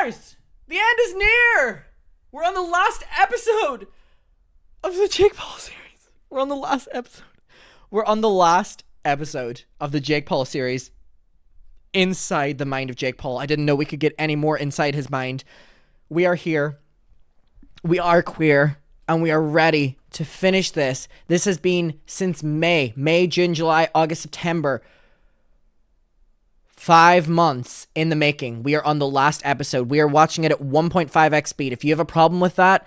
stars! The end is near! We're on the last episode of the Jake Paul series. We're on the last episode of the Jake Paul series. Inside the mind of Jake Paul. I didn't know we could get any more inside his mind. We are here. We are queer. And we are ready to finish this. This has been since May, June, July, August, September. 5 months in the making. We are on the last episode. We are watching it at 1.5x speed. If you have a problem with that,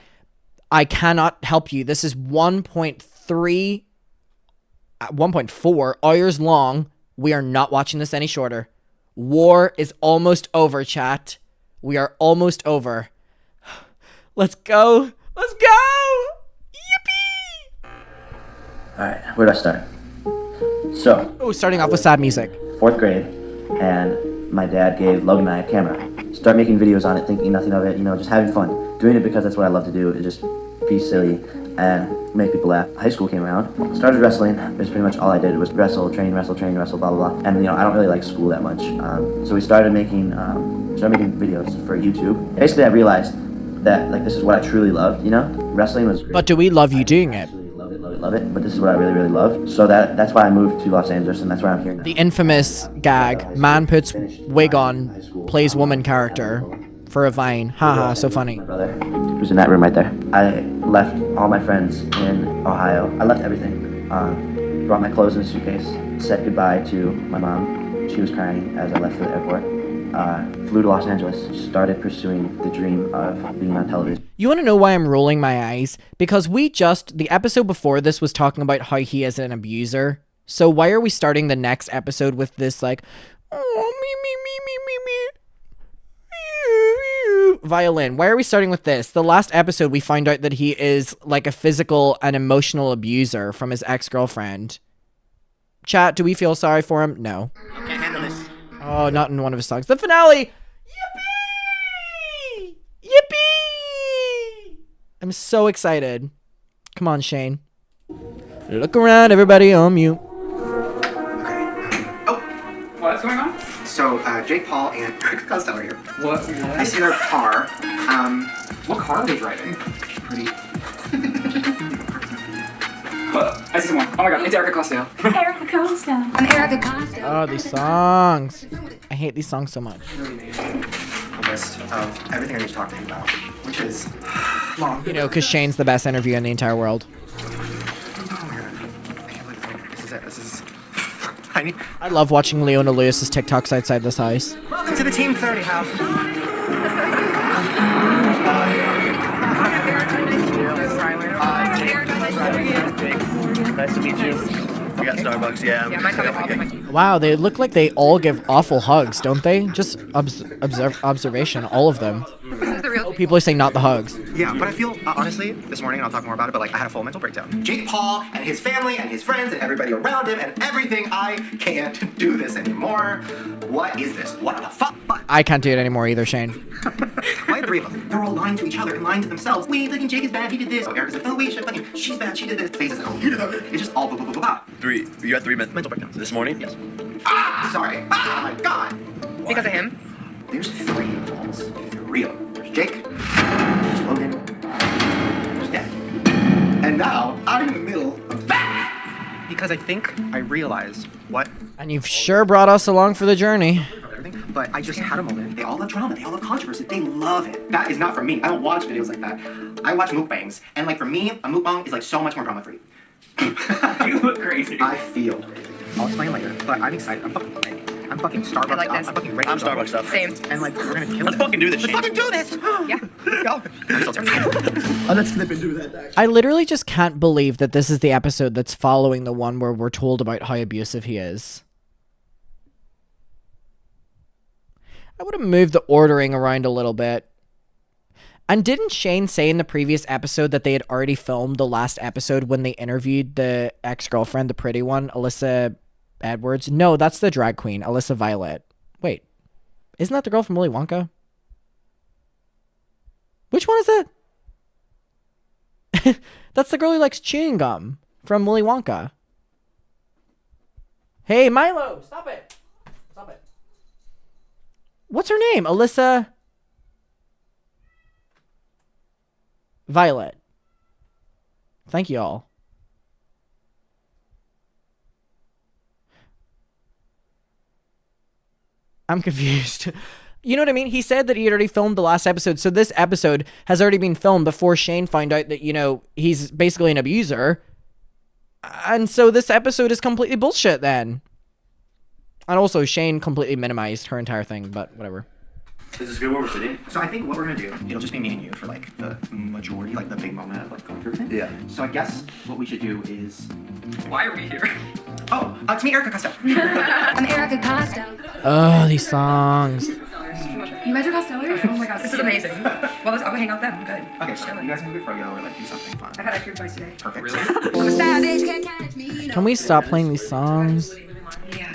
I cannot help you. This is 1.4 hours long. We are not watching this any shorter. War is almost over, chat. We are almost over. Let's go. Let's go! Yippee! Alright, where do I start? So... Oh, starting off with sad music. 4th grade, and my dad gave Logan and I a camera. Start making videos on it, thinking nothing of it, just having fun. Doing it because that's what I love to do, is just be silly and make people laugh. High school came around, started wrestling. That's pretty much all I did was wrestle, train, blah, blah, blah. And, I don't really like school that much. So we started making videos for YouTube. Basically, I realized that this is what I truly loved, wrestling was great. But do we love you doing it? Love it, but this is what I really, really love. So that's why I moved to Los Angeles, and that's why I'm here now. The infamous gag, man puts wig on, plays woman character for a Vine. Haha, so funny. My brother, who's in that room right there. I left all my friends in Ohio. I left everything. Brought my clothes in a suitcase, said goodbye to my mom. She was crying as I left for the airport. Flew to Los Angeles, started pursuing the dream of being on television. You want to know why I'm rolling my eyes? Because the episode before this was talking about how he is an abuser. So why are we starting the next episode with this oh, me, violin? Why are we starting with this? The last episode we find out that he is like a physical and emotional abuser from his ex-girlfriend. Chat, do we feel sorry for him? No. I can't handle this. Oh, not in one of his songs. The finale! Yippee! Yippee! I'm so excited. Come on, Shane. Look around, everybody on mute. Okay. Oh! What's going on? So, Jake Paul and Costello are here. What? I see their car. What car are they driving? Pretty... I see someone. Oh my god, it's Erica Costello. Erica Costello. I'm Erica Costello. Oh, these songs. I hate these songs so much. Really made a list of everything I need to talk to him about, which is long. Because Shane's the best interview in the entire world. Oh my god. I can't believe this is it. This is... I love watching Leona Lewis's TikToks outside this house. Welcome to the Team 30 house. Nice to meet you. We got Starbucks, yeah. Wow, they look like they all give awful hugs, don't they? Just observation, all of them. This is the real People are saying not the hugs. Yeah, but I feel, honestly, this morning, and I'll talk more about it, but I had a full mental breakdown. Jake Paul and his family and his friends and everybody around him and everything, I can't do this anymore. What is this? What the fuck? I can't do it anymore either, Shane. Why the three of them? They're all lying to each other and lying to themselves. Wait, fucking Jake is bad, he did this. Oh, Erica's like, oh wait, shit, fucking, she's bad, she did this. Faces, oh, he did that. It's just all blah, blah, blah, blah, blah. You had 3 mental breakdowns this morning? Yes. Ah, sorry. Ah, my God. Why? Because of him? There's 3 balls. 3 of them. There's Jake, there's Logan, there's Dad. And now, I'm in the middle of that. Because I think I realized what... And you've sure brought us along for the journey. But I just had a moment. They all love drama. They all love controversy. They love it. That is not for me. I don't watch videos like that. I watch mukbangs. And for me, a mukbang is so much more drama-free. You look crazy. I feel crazy. I'll explain later, but I'm excited. I'm fucking ready. I'm fucking Starbucks I like up. this. I'm fucking ready. I'm Starbucks up. Same. And we're gonna kill Let's it. fucking do this, Let's Shane. fucking do this! Yeah. Let's go. I'm still terrified. Let's snip and do that. I literally just can't believe that this is the episode that's following the one where we're told about how abusive he is. I would have moved the ordering around a little bit. And didn't Shane say in the previous episode that they had already filmed the last episode when they interviewed the ex-girlfriend, the pretty one, Alyssa Edwards? No, that's the drag queen, Alyssa Violet. Wait, isn't that the girl from Willy Wonka? Which one is that? That's the girl who likes chewing gum from Willy Wonka. Hey, Milo, stop it. Stop it. What's her name? Alyssa... Violet. Thank you all. I'm confused. You know what I mean? He said that he had already filmed the last episode, so this episode has already been filmed before Shane found out that, you know, he's basically an abuser. And so this episode is completely bullshit then. And also, Shane completely minimized her entire thing, but whatever. Is this good where we're sitting? So I think what we're gonna do, it'll just be me and you for like the majority, like the big moment of like going through everything. Yeah. So I guess what we should do is, Why are we here? oh, it's me, Erica Costello. I'm Erica Costello. Oh, these songs. You met your Costello? Oh my gosh, this is amazing. Well, I'll go hang out with them. Good. Okay, so you guys can go froyo or like do something fun. I've had ice cream twice today. Perfect. Really? I'm a savage, can't catch me. Can we stop playing these songs? Yeah.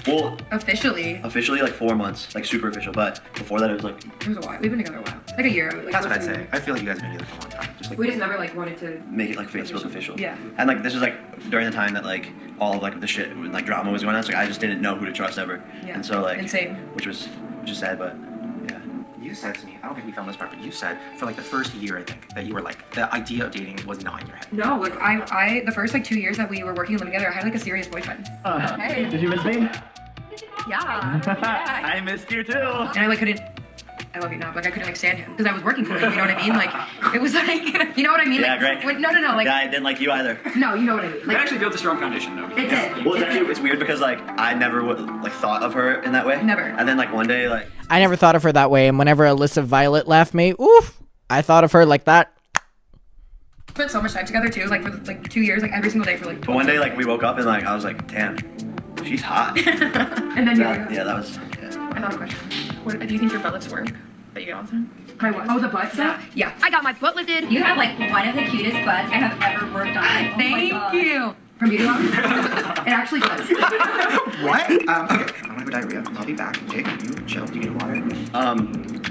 Well, Officially, like 4 months, like super official. But before that, it was like it was a while. We've been together a while. Like a year. Like, That's what I'd say. I feel like you guys have been together for a long time. Just like We just never like wanted to. make it like Facebook official. Yeah. And like this was like during the time that like all of like the shit like drama was going on. So like, I just didn't know who to trust ever. Yeah. And so like Insane. which is sad, but yeah. you said to me, I don't think we filmed this part, but you said for like the first year, I think, that you were like the idea of dating was not in your head. No, like I the first like 2 years that we were working and living together, I had like a serious boyfriend. Hey. Did you miss me? Yeah. I missed you too. And I like couldn't. I love you now. Like I couldn't like stand him because I was working for him. You know what I mean? Like it was like you know what I mean? Yeah, like, great. When, no. Like Yeah, I didn't like you either. no, you know what I mean? That Like actually built a strong foundation, though. it did. Well, it's weird because like I never would like thought of her in that way. Never. And then like one day like I never thought of her that way, and whenever Alyssa Violet left me, oof, I thought of her like that. Spent so much time together too. Like for like 2 years, like every single day for like. but one day like we woke up and like I was like, damn, she's hot. And then Yeah, that was yeah. I thought of a question. What, do you think your butt looks work that you get all the time? My what? Oh, the butt stuff? Yeah. I got my butt lifted. You have like one of the cutest butts I have ever worked on. Oh my Thank God. you. From Beauty Mom? It actually does. What? Okay, I'm gonna go diarrhea. I'll be back. Jake, you chill. Do you need water?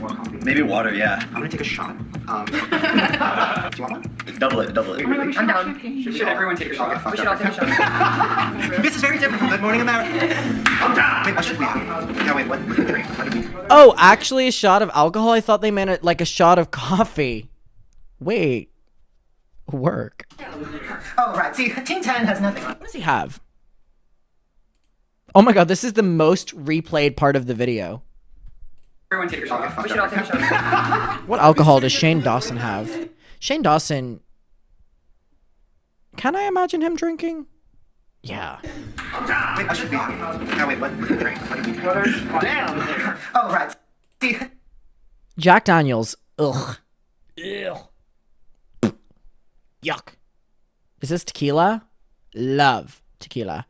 Or coffee? Maybe water, yeah. I'm gonna take a shot. Do you want one? Double it. I'm down. Should everyone take a I'll shot? get fucked We should up. all take a shot. This is very different from Good Morning America. I'm down. Wait, what should we have? No, wait, what did we drink? What did we... Oh, actually, a shot of alcohol? I thought they meant it like a shot of coffee. Wait. Work. Oh, right. See, Team 10 has nothing. What does he have? Oh my god, this is the most replayed part of the video. Everyone take a I'll get shot. fucked We should all up. take a shot. What alcohol does Shane Dawson have? Shane Dawson... Can I imagine him drinking? Yeah. Wait, what should we have? No, wait, what did we drink? What did we drink? Damn. Oh, right. See, Jack Daniels. Ugh. Ew. Yuck. Is this tequila? Love tequila.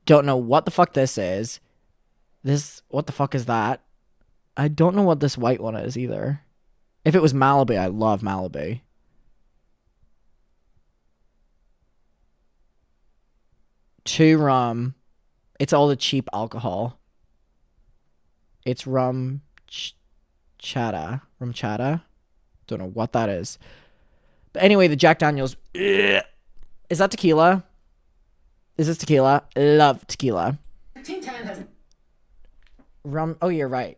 Don't know what the fuck this is. What the fuck is that? I don't know what this white one is either. If it was Malibu, I love Malibu. Two rum. It's all the cheap alcohol. It's rum chata. Rum chata? Don't know what that is. But anyway, the Jack Daniels. Ugh. Is that tequila? Is this tequila? Love tequila. Team 10 has... Rum. Oh, you're right.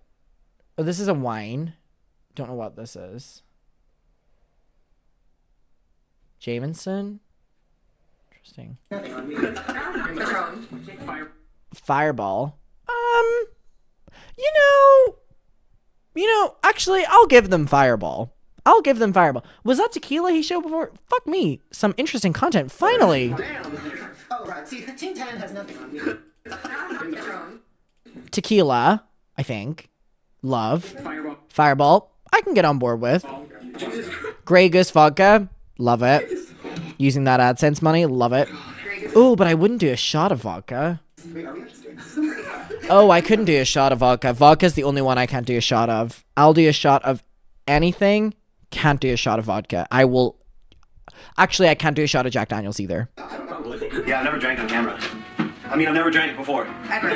Oh, this is a wine. Don't know what this is. Jameson? Interesting. What's wrong? Fireball. Actually, I'll give them Fireball. Was that tequila he showed before? Fuck me. Some interesting content. Finally. Oh, right. See, Team 10 has nothing on me. What's wrong? Tequila, I think. Love. Fireball. Fireball. I can get on board with. Grey Goose vodka. Love it. Using that AdSense money. Love it. Ooh, but I wouldn't do a shot of vodka. Oh, I couldn't do a shot of vodka. Vodka's the only one I can't do a shot of. I'll do a shot of anything. Can't do a shot of vodka. I will... Actually, I can't do a shot of Jack Daniels either. Yeah, I've never drank on camera. I mean, I've never drank before. Ever.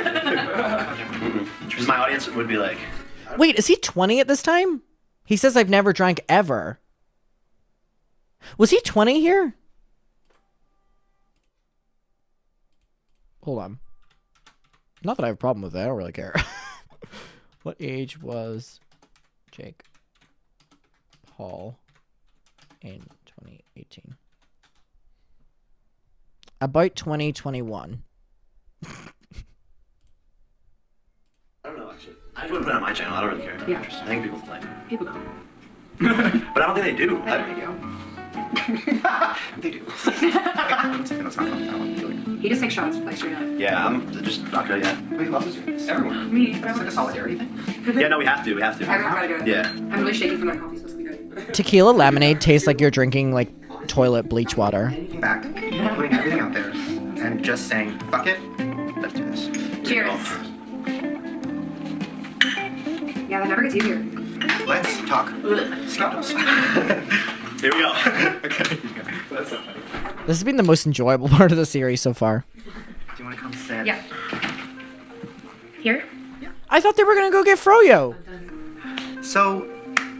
Because my audience would be like, Wait, is he 20 at this time? He says I've never drank ever. Was he 20 here? Hold on. Not that I have a problem with that. I don't really care. What age was Jake Paul in 2018. About 2021. I don't know, actually. I just wouldn't put it on my channel. I don't really care. Yeah. I think people like it. People go. But I don't think they do. I think they do. They do. Okay, let's not talk about that one. He just takes shots, like straight up. Yeah, I'm just not good yet. Wait, who else is doing this? Everyone. Me. It's like a solidarity thing. Yeah, no, we have to. Everyone try to do it. Yeah. I'm really shaking from my coffee, so it's gonna be good. Tequila lemonade tastes like you're drinking like toilet bleach water. Anything back, putting everything out there, and just saying, fuck it, let's do this. Cheers. Yeah, that never gets easier. Let's talk scandals. Here we go. Okay. That's so funny. This has been the most enjoyable part of the series so far. Do you want to come sit? Yeah. Here? I thought they were gonna go get Froyo. So,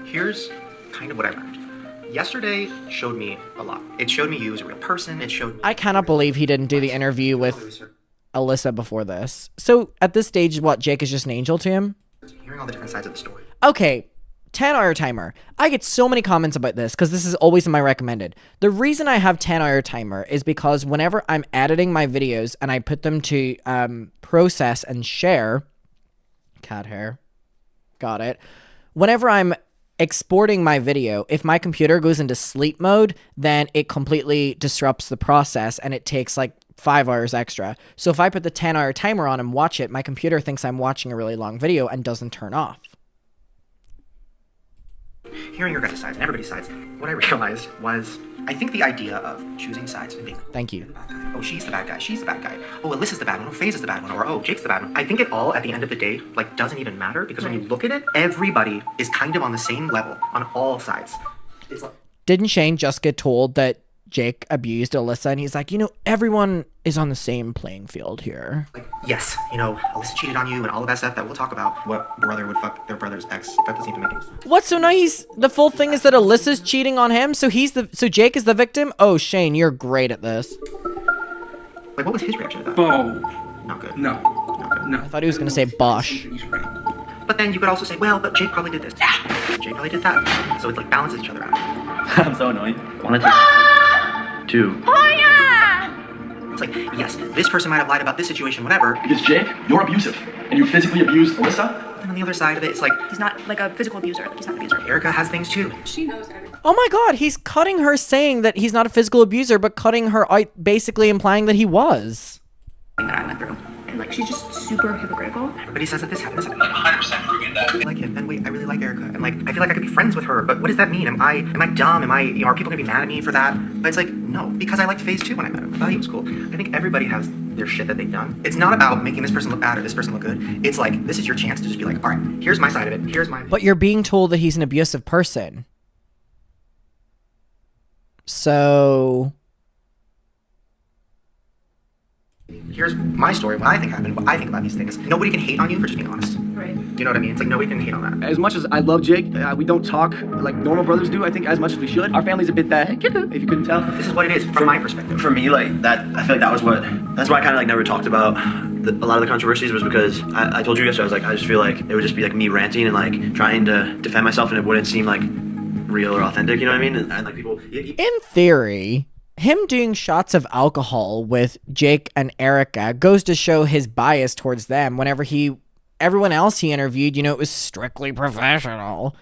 here's kind of what I learned. Yesterday showed me a lot. It showed me you as a real person. It showed me... I cannot believe he didn't do the interview with Alyssa before this. So at this stage, what, Jake is just an angel to him? Hearing all the different sides of the story. Okay, 10-hour timer. I get so many comments about this because this is always in my recommended. The reason I have 10-hour timer is because whenever I'm editing my videos and I put them to process and share, cat hair, got it. Whenever I'm exporting my video, if my computer goes into sleep mode, then it completely disrupts the process and it takes like 5 hours extra. So if I put the 10-hour timer on and watch it, my computer thinks I'm watching a really long video and doesn't turn off. Hearing your guys' sides and everybody's sides, what I realized was, I think the idea of choosing sides and being... Thank you. Oh, she's the bad guy. She's the bad guy. Oh, Alyssa's the bad one. Oh, FaZe is the bad one. Or, oh, Jake's the bad one. I think it all, at the end of the day, like, doesn't even matter because when you look at it, everybody is kind of on the same level on all sides. It's like... Didn't Shane just get told that Jake abused Alyssa and he's like, you know, everyone is on the same playing field here. Like, yes, you know, Alyssa cheated on you and all of that stuff that we'll talk about. What brother would fuck their brother's ex? That doesn't even make any sense. What's so nice? The full thing is that Alyssa's cheating on him, so Jake is the victim? Oh, Shane, you're great at this. Like, what was his reaction to that? Oh. Not good. No. Not good. No. I thought he was gonna say Bosh. He's right. But then you could also say, well, but Jake probably did this. Jake probably did that. So it, like, balances each other out. I'm so annoying. 1 2. It's like, yes, this person might have lied about this situation, whatever. Because Jake, you're abusive, and you physically abused Alyssa. And on the other side of it, it's like, He's not like a physical abuser. Like he's not an abuser. Erica has things too. She knows everything. Oh my god, he's cutting her saying that he's not a physical abuser, but cutting her out, basically implying that he was. That I went through. And like she's just super hypocritical. Everybody says that this happened. This happened. 100% proving that. I like him, and wait, I really like Erica, and like, I feel like I could be friends with her, but what does that mean? Am I dumb? Are people gonna be mad at me for that? But it's like, no, because I liked FaZe too when I met him. I thought he was cool. I think everybody has their shit that they've done. It's not about making this person look bad or this person look good. It's like, this is your chance to just be like, all right, here's my side of it, here's my... But you're being told that he's an abusive person. So... Here's my story, what I think happened, what I think about these things. Nobody can hate on you for just being honest. Right. You know what I mean? It's like, nobody can hate on that. As much as I love Jake, we don't talk like normal brothers do, I think, as much as we should. Our family's a bit that, if you couldn't tell. This is what it is, from my perspective. For me, like, that, I feel like that's why I kind of like never talked about a lot of the controversies, was because I told you yesterday, I was like, I just feel like it would just be like me ranting and like trying to defend myself, and it wouldn't seem like real or authentic, you know what I mean? And like people... In theory, him doing shots of alcohol with Jake and Erica goes to show his bias towards them. Whenever everyone else he interviewed, you know, it was strictly professional.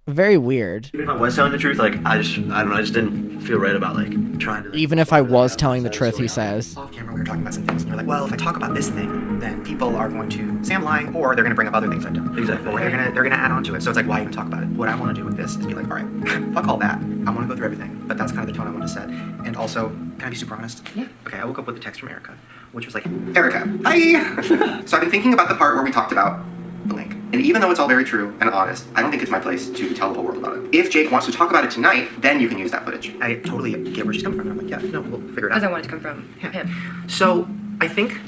Very weird. Even if I was telling the truth, like, I don't know, I just didn't feel right about, like, trying to... Even if I was telling the truth, he says. Off camera, we were talking about some things, and you're like, well, if I talk about this thing, then people are going to say I'm lying, or they're going to bring up other things I've done. Exactly. Or they're gonna add on to it. So it's like, why even talk about it? What I want to do with this is be like, all right, fuck all that. I want to go through everything, but that's kind of the tone I want to set. And also, can I be super honest? Yeah. Okay, I woke up with a text from Erica, which was like, Erica, hi! So I've been thinking about the part where we talked about the link. And even though it's all very true and honest, I don't think it's my place to tell the whole world about it. If Jake wants to talk about it tonight, then you can use that footage. I totally get where she's coming from. I'm like, yeah, no, we'll figure it out. Because I want it to come from him. So I think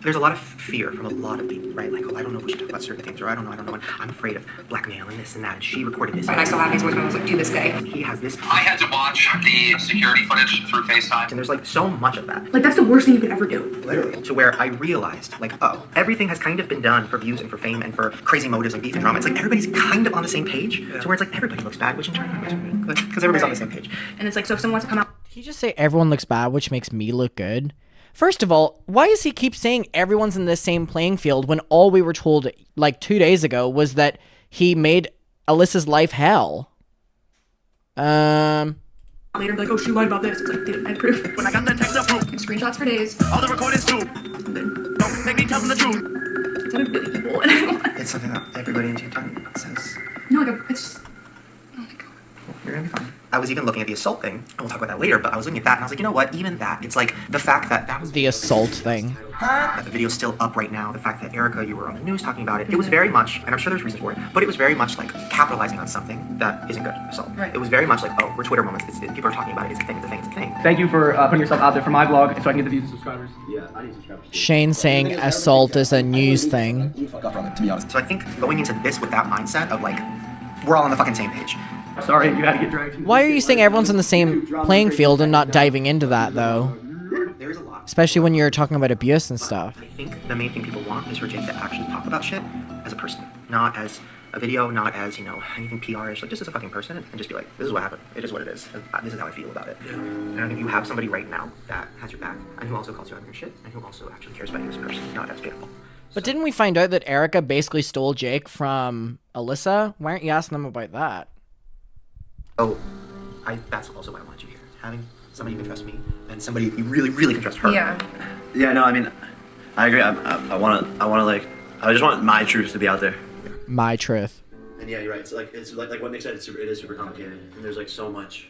there's a lot of fear from a lot of people, right? Like, oh, I don't know if we should talk about certain things, or I don't know, and I'm afraid of blackmail and this and that, and she recorded this. And I still have his voice memos like to this day. He has this. I had to watch the security footage through FaceTime. And there's like so much of that. Like, that's the worst thing you could ever do. Literally. To where I realized, like, oh, everything has kind of been done for views and for fame and for crazy motives and beef and drama. It's like everybody's kind of on the same page. To where it's like everybody looks bad, which in turn makes me good. Because everybody's on the same page. And it's like, so if someone wants to come out. Did he just say everyone looks bad, which makes me look good? First of all, why does he keep saying everyone's in the same playing field when all we were told like 2 days ago was that he made Alyssa's life hell? Later, be like, oh, she lied about this. It's like, dude, I have proof. When I got the text of proof. Screenshots for days. All the recordings too. Don't make me tell them the truth. It's not really people. And I don't want. It's something that everybody in Team Time says. No, like, it's just. Oh my god. You're gonna be fine. I was even looking at the assault thing, and we'll talk about that later, but I was looking at that and I was like, you know what, even that, it's like the fact that that was The assault thing. that the video's still up right now, the fact that Erica, you were on the news talking about it, it was very much, and I'm sure there's reasons for it, but it was very much like capitalizing on something that isn't good, assault. Right. It was very much like, oh, we're Twitter moments, people are talking about it, it's a thing, it's a thing, it's a thing. Thank you for putting yourself out there for my vlog so I can get the views and subscribers. Yeah, I need subscribers. Shane saying assault is a news thing. You fuck up from it, to be honest. So I think going into this with that mindset of like, we're all on the fucking same page. Sorry, you had to get dragged. Why are you saying everyone's in the same playing field and not diving into that, though? There's a lot. Especially when you're talking about abuse and stuff. I think the main thing people want is for Jake to actually talk about shit as a person, not as a video, not as, you know, anything PR-ish, like just as a fucking person, and just be like, this is what happened, it is what it is, and this is how I feel about it. And I think you have somebody right now that has your back, and who also calls you out on your shit, and who also actually cares about you as a person, not as people. But didn't we find out that Erica basically stole Jake from Alyssa? Why aren't you asking them about that? Oh, that's also why I wanted you here. Having somebody who can trust me, and somebody you really, really can trust her. Yeah. Yeah, no, I mean, I agree. I want to like, I just want my truth to be out there. My truth. And yeah, you're right. It's like what Nick said. It is super complicated, and there's like so much,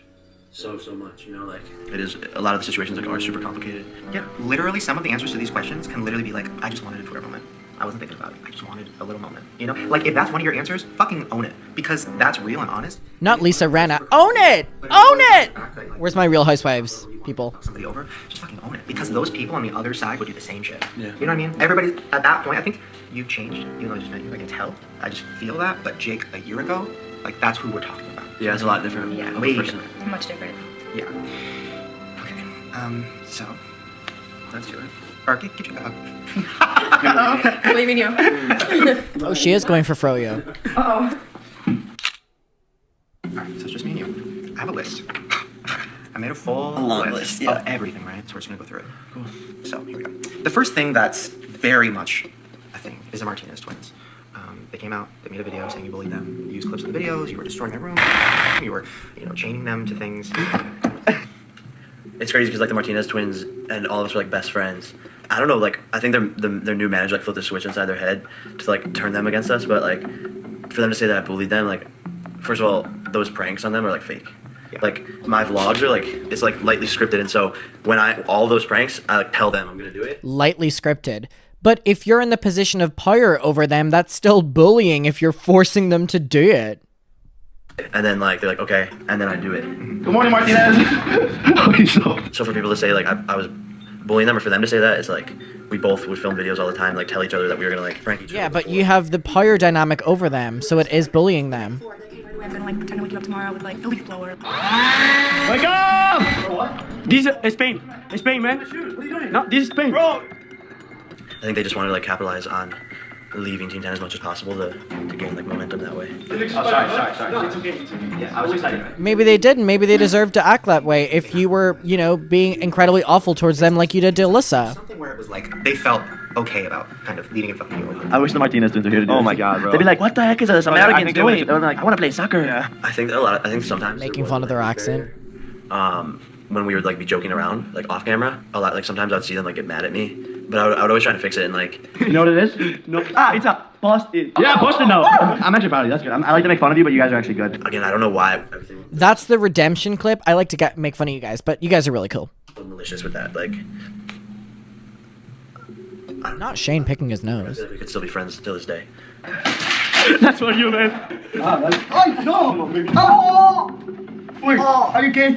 so much. You know, like it is. A lot of the situations like are super complicated. Yeah, literally, some of the answers to these questions can literally be like, I just wanted a Twitter moment. I wasn't thinking about it. I just wanted a little moment. You know, like if that's one of your answers, fucking own it because that's real and honest. Not Lisa Rana. Own it! Own it! Where's my Real Housewives people? Somebody over, just fucking own it because those people on the other side would do the same shit. Yeah. You know what I mean? Everybody at that point, I think you've changed. Even though I just met you, I can tell. I just feel that. But Jake, a year ago, like that's who we're talking about. Yeah, it's a lot different. Yeah. Way Person. different. Much different. Yeah. Okay. So let's do it. Or get your dog. Oh, what do you mean you? Oh, she is going for Froyo. Uh-oh. Alright, so it's just me and you. I have a list. I made a long list, yeah. of everything, right? So we're just gonna go through it. Cool. So here we go. The first thing that's very much a thing is the Martinez twins. They came out, they made a video saying you bullied them, you used clips in the videos, you were destroying their room, you were, you know, chaining them to things. It's crazy because like the Martinez twins and all of us are like best friends. I don't know, like I think their new manager like flipped the switch inside their head to like turn them against us. But like for them to say that I bullied them, like first of all, those pranks on them are like fake. Yeah. Like my vlogs are like it's like lightly scripted, and so when all those pranks, I like tell them I'm gonna do it. Lightly scripted. But if you're in the position of power over them, that's still bullying if you're forcing them to do it. And then like they're like okay, and then I do it. Good morning, Martinez. So for people to say like I was bullying them, or for them to say that, it's like we both would film videos all the time, like tell each other that we were gonna like prank each other. Yeah, but you have the power dynamic over them, so it is bullying them. I'm gonna like pretend to wake you up tomorrow with like a leaf blower. Wake up! What? This is Spain. It's Spain, man. What are you doing? No, this is Spain. Bro. I think they just wanted to like capitalize on leaving Team 10 as much as possible to gain like momentum that way. Oh, sorry. No, it's okay. Yeah, I was excited. Maybe they didn't. Maybe they deserved to act that way if you were, you know, being incredibly awful towards them like you did to Alyssa. Something where it was like they felt okay about kind of leaving it fucking you. I wish the Martinez twins were here to do Oh this. my god, bro. They'd be like, what the heck is this Americans doing? They're like, I want to play soccer. Yeah. I think sometimes Making fun of their accent. When we would like be joking around like off camera a lot, like sometimes I'd see them like get mad at me, but I would always try to fix it and like You know what it is? No. It's a Boston. Yeah, Boston. No. I'm actually proud of you. That's good. I like to make fun of you, but you guys are actually good. again I don't know why everything That's the redemption clip. I like to make fun of you guys, but you guys are really cool. was malicious with that. Like I don't know. Not Shane picking his I nose. feel like we could still be friends to this day. That's what you meant. Wait, are you gay?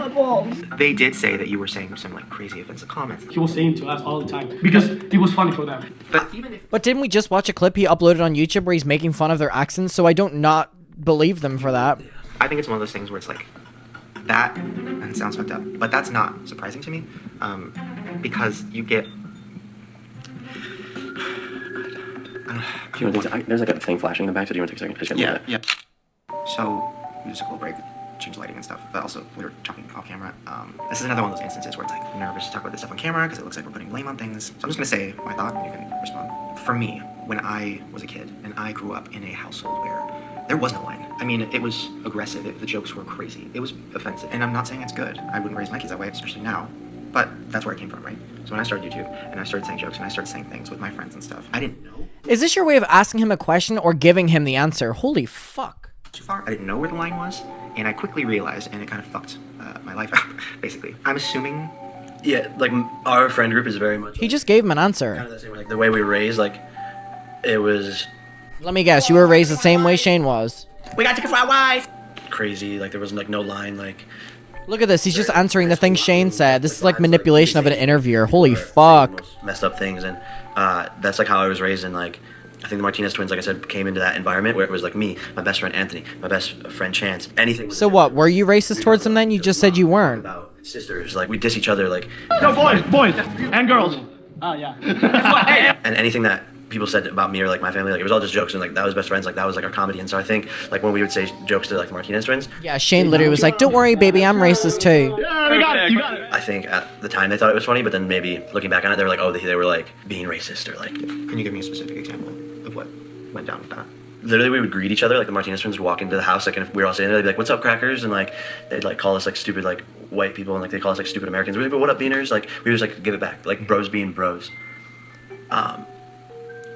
They did say that you were saying some like crazy offensive comments. He was saying to us all the time because it was funny for them. But even if But didn't we just watch a clip he uploaded on YouTube where he's making fun of their accents? So I don't not believe them for that. I think it's one of those things where it's like that, and it sounds fucked up, but that's not surprising to me, because you get. There's like a thing flashing in the back, so do you want to take a second? I just gotta move Yeah. So we just took a little break, changed the lighting and stuff, but also we were talking off camera. This is another one of those instances where it's like nervous to talk about this stuff on camera because it looks like we're putting blame on things. So I'm just gonna say my thought, and you can respond. For me, when I was a kid and I grew up in a household where there was no line. I mean, it was aggressive. The jokes were crazy. It was offensive, and I'm not saying it's good. I wouldn't raise my kids that way, especially now. But that's where I came from, right? So when I started YouTube and I started saying jokes and I started saying things with my friends and stuff, I didn't know. Is this your way of asking him a question or giving him the answer? Holy fuck. Too far. I didn't know where the line was, and I quickly realized, and it kind of fucked my life up, basically. I'm assuming. Yeah, like our friend group is very much. He just gave him an answer. Kind of the same way. Like the way we were raised, like it was. Let me guess, you were raised the same way Shane was. We got tickets for our wife. Crazy. Like there wasn't like no line. Like. Look at this, he's just answering the thing Shane said. This is like manipulation of an interviewer. Holy fuck. Messed up things, and that's like how I was raised. And like I think the Martinez twins, like I said, came into that environment where it was like me, my best friend Anthony, my best friend Chance, anything. So what, were you racist towards them then? You just said you weren't. About sisters, like we diss each other, like. No, boys, and girls. Oh, yeah. And anything that people said about me or like my family, like it was all just jokes, and like that was best friends, like that was like our comedy. And so I think like when we would say jokes to like the Martinez twins. Yeah, Shane literally was like, don't worry baby, I'm racist too. Yeah, you got it. I think at the time they thought it was funny, but then maybe looking back on it, they were like, oh, they were like being racist or like. Can you give me a specific example of what went down with that? Literally, we would greet each other, like the Martinez twins would walk into the house, like, and if we were all sitting there, they'd be like, what's up, crackers? And like, they'd like call us like stupid, like white people, and like they call us like stupid Americans. We'd be like, what up, beaners? Like, we would just like give it back, like bros being bros.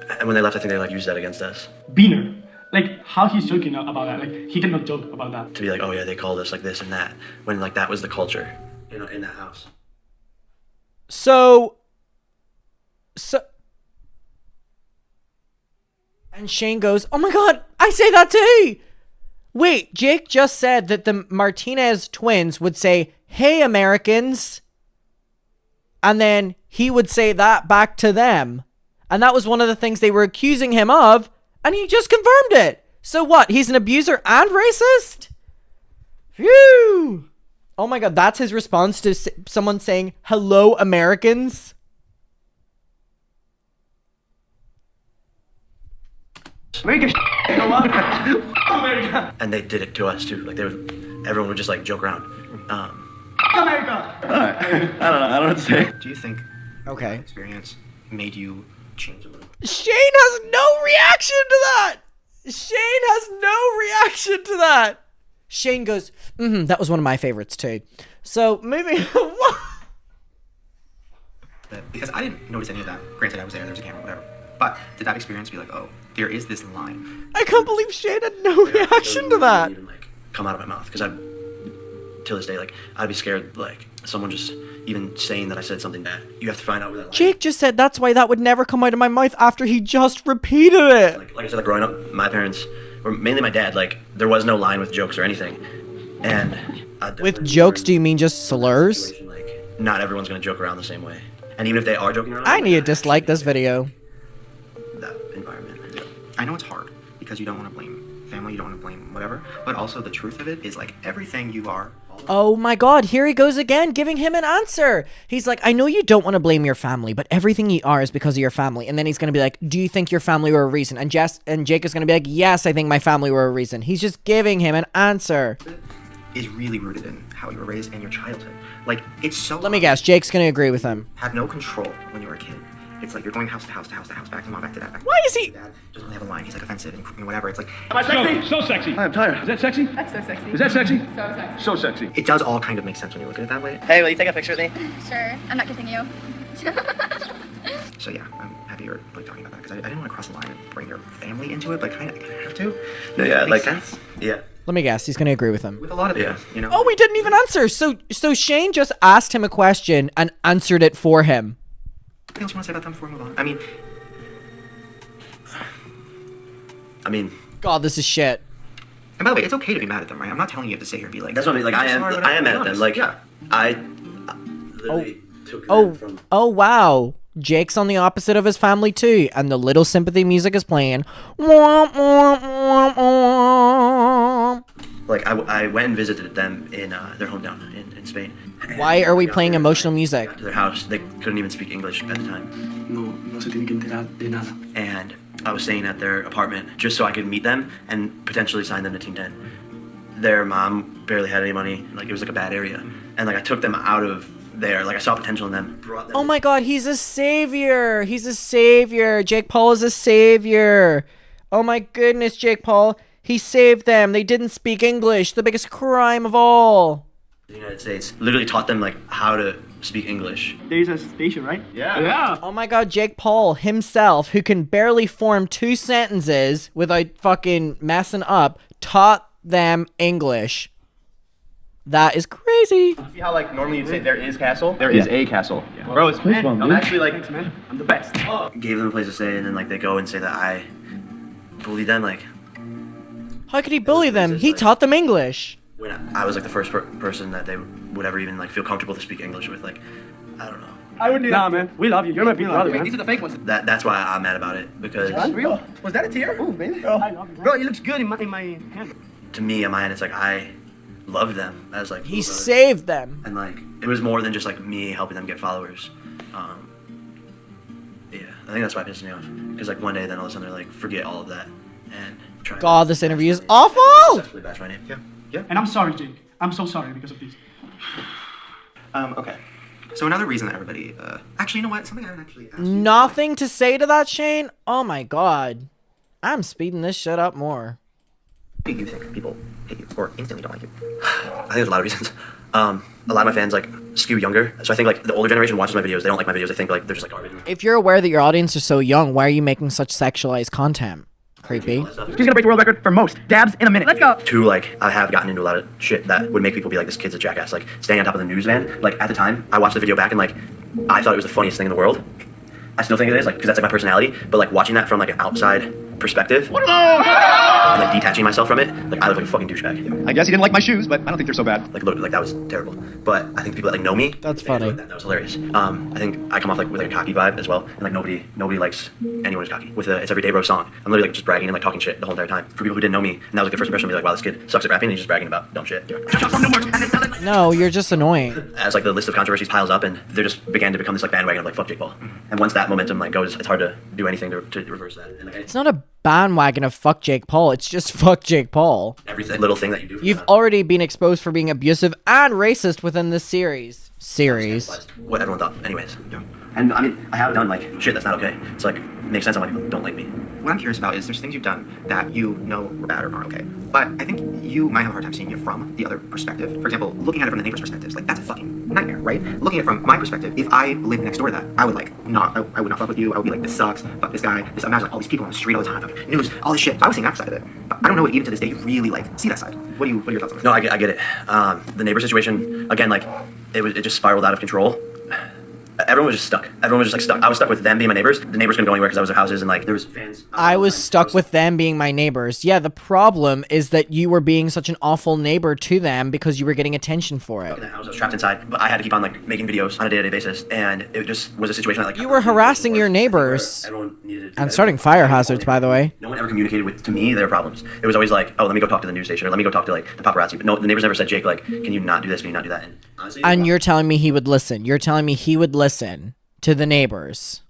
And when they left, I think they like used that against us. Beaner. Like, how he's joking about that. Like, he cannot joke about that. To be like, oh yeah, they called us like this and that, when like that was the culture, you know, in that house. So. And Shane goes, oh my god, I say that too! Wait, Jake just said that the Martinez twins would say, hey Americans, and then he would say that back to them. And that was one of the things they were accusing him of, and he just confirmed it. So what, he's an abuser and racist? Phew! Oh my god, that's his response to someone saying, hello Americans? And they did it to us too. Like everyone would just like joke around. America. Alright. I don't know what to say. Do you think Okay. that experience made you change a little? Shane has no reaction to that! Shane has no reaction to that! Shane goes, that was one of my favorites too. So, moving Because I didn't notice any of that. Granted, I was there was a camera, whatever. But did that experience be like, oh, there is this line? I can't believe Shane had no reaction to that. Even like come out of my mouth because till this day, like I'd be scared, like someone just even saying that I said something bad. You have to find out where that line. Jake just said that's why that would never come out of my mouth after he just repeated it. Like I said, like growing up, my parents, or mainly my dad, like there was no line with jokes or anything. And with jokes, do you mean just slurs? Like not everyone's gonna joke around the same way. And even if they are joking around, I need to dislike this video. That environment. I know it's hard because you don't want to blame family, you don't want to blame whatever, but also the truth of it is like everything you are. Oh my god, here he goes again, giving him an answer. He's like, I know you don't want to blame your family, but everything you are is because of your family. And then he's going to be like, do you think your family were a reason? And Jake is going to be like, yes, I think my family were a reason. He's just giving him an answer. Is really rooted in how you were raised and your childhood. Like, it's so... Let me guess, Jake's going to agree with him. Have no control when you were a kid. It's like you're going house to house to house to house, back to mom, back to that. Why is he... Dad doesn't have a line. He's like offensive and whatever. It's like... Am I sexy? So sexy. I'm tired. Is that sexy? That's so sexy. Is that sexy? So sexy. So sexy. It does all kind of make sense when you look at it that way. Hey, will you take a picture with me? Sure. I'm not kissing you. So yeah, I'm happy you're like talking about that because I didn't want to cross the line and bring your family into it, but kind of have to. No, yeah, Makes like sense. Yeah. Let me guess, he's going to agree with him. With a lot of things, you know. Oh, we didn't even answer. So Shane just asked him a question and answered it for him. Anything else you want to say about them before we move on? I mean, God, this is shit. And by the way, it's okay to be mad at them, right? I'm not telling you to sit here and be like. That's what I mean. Like, I am mad at them. Like, yeah. I literally took them from. Oh wow. Jake's on the opposite of his family too, and the little sympathy music is playing. Like, I went and visited them in their hometown in Spain. Why are we playing emotional music? To their house, they couldn't even speak English at the time. No se tiene que enterar de nada. And I was staying at their apartment just so I could meet them and potentially sign them to Team 10. Their mom barely had any money. Like, it was like a bad area. And like, I took them out of there. Like, I saw potential in them. Brought them Oh my god, he's a savior. He's a savior. Jake Paul is a savior. Oh my goodness, Jake Paul. He saved them. They didn't speak English. The biggest crime of all. The United States literally taught them like how to speak English. There's a station, right? Yeah. Oh my god, Jake Paul himself, who can barely form 2 sentences without fucking messing up, taught them English. That is crazy. See how like normally you'd say there is castle? There is a castle. Yeah. Bro, it's man. I'm actually like, thanks, man. I'm the best. Gave them a place to stay, and then like they go and say that I bullied them. Like, How could he bully them? He taught them English. when I was like the first person that they would ever even like feel comfortable to speak English with. Like, I don't know. I wouldn't do that. Nah, man. We love you. You're my big brother, man. These are the fake ones. That's why I'm mad about it, because That's real. Was that a tear? Ooh, baby. I love you, Bro, it looks good in my hand. to me, in my end, it's like I loved them as like He little brothers. saved them. And like it was more than just like me helping them get followers. Yeah, I think that's why it pisses me off. Because like one day, then all of a sudden they're like, forget all of that and try. God, this interview is awful. Successfully bash my name. Yeah. And I'm sorry, Jake. I'm so sorry because of this. Okay. So another reason that everybody, actually, you know what? Something I haven't actually asked you. Nothing to say to that, Shane? Oh my god. I'm speeding this shit up more. What do you think people hate you or instantly don't like you? I think there's a lot of reasons. A lot of my fans like skew younger, so I think like the older generation watches my videos. They don't like my videos. They think like they're just like garbage. If you're aware that your audience is so young, why are you making such sexualized content? Creepy. He's gonna break the world record for most dabs in a minute. Let's go. Two, like, I have gotten into a lot of shit that would make people be like, this kid's a jackass. Like, staying on top of the news van. Like, at the time, I watched the video back and, like, I thought it was the funniest thing in the world. I still think it is, like, because that's, like, my personality. But, like, watching that from, like, an outside perspective and, like, detaching myself from it, like, I look like a fucking douchebag. I guess he didn't like my shoes, but I don't think they're so bad. Like, literally, like, that was terrible. But I think people that, like, know me. That's they enjoyed funny. That was hilarious. I think I come off, like, with, like, a cocky vibe as well. And, like, nobody likes anyone who's cocky. With a It's Everyday Bro song, I'm literally, like, just bragging and, like, talking shit the whole entire time. For people who didn't know me, and that was, like, the first impression of me, like, wow, this kid sucks at rapping and he's just bragging about dumb shit. No, you're just annoying. As like the list of controversies piles up, and there just began to become this like bandwagon of like fuck Jake Paul. And once that momentum like goes, it's hard to do anything to reverse that. And like It's not a bandwagon of fuck Jake Paul, it's just fuck Jake Paul. every little thing that you do. You've already been exposed for being abusive and racist within this series. What everyone thought, anyways. Yeah. And I mean, I have done like shit that's not okay. It's like makes sense on why people don't like me. What I'm curious about is there's things you've done that you know were bad or aren't okay. But I think you might have a hard time seeing it from the other perspective. For example, looking at it from the neighbor's perspective, like that's a fucking nightmare, right? Looking at it from my perspective, if I lived next door to that, I would like I would not fuck with you. I would be like, this sucks, fuck this guy. This imagine like all these people on the street all the time, like, news, all this shit. I was seeing that side of it. But I don't know if even to this day you really like see that side. What are your thoughts on this? No, I get it. The neighbor situation again, like it just spiraled out of control. Everyone was just stuck. Everyone was just like stuck. I was stuck with them being my neighbors. The neighbors couldn't go anywhere because I was their houses, and like there was fans. I was stuck with them being my neighbors. Yeah, the problem is that you were being such an awful neighbor to them because you were getting attention for it. In the house, I was trapped inside, but I had to keep on like making videos on a day-to-day basis, and it just was a situation that like You were harassing your neighbors. Everyone needed And starting fire hazards, by the way. No one ever communicated with to me their problems. It was always like, oh, let me go talk to the news station, or let me go talk to like the paparazzi. But no, the neighbors never said, Jake, like, can you not do this? Can you not do that? And honestly, And you're telling me he would listen. You're telling me he would listen to the neighbors.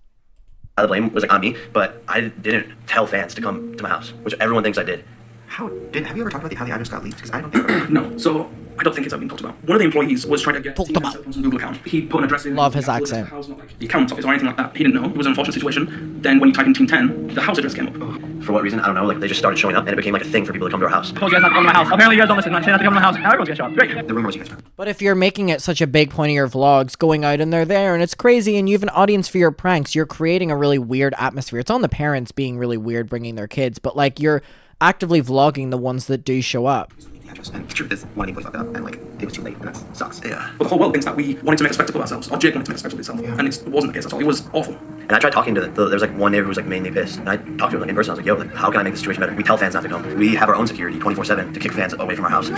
the blame was like on me, but I didn't tell fans to come to my house, which everyone thinks I did. Have you ever talked about how the address got leaked? Because I don't think. No, so I don't think it's ever been talked about. One of the employees was trying to get Talked Team about. Cell Phone's Google account. He put an address in. Love his the accent. House, not like the account office or anything like that. He didn't know. It was an unfortunate situation. Then when you type in Team 10, the house address came up. For what reason? I don't know. Like they just started showing up, and it became like a thing for people to come to our house. I told you guys not to come to my house. Apparently you guys don't listen. I said not to come to my house. Now everyone's getting shot. Great. The rumor was you guys found. But if you're making it such a big point of your vlogs, going out and they're there and it's crazy and you have an audience for your pranks, you're creating a really weird atmosphere. It's on the parents being really weird bringing their kids, but like you're actively vlogging the ones that do show up. The address. And the truth is, one of the employees fucked up, and like it was too late, and that sucks. Yeah. But the whole world thinks that we wanted to make a spectacle of ourselves, or Jake wanted to make a spectacle of himself, and it wasn't the case at all. It was awful. And I tried talking to there was like one neighbor who was like mainly pissed. And I talked to him like in person. I was like, yo, like, how can I make the situation better? We tell fans not to come. We have our own security 24/7 to kick fans away from our house.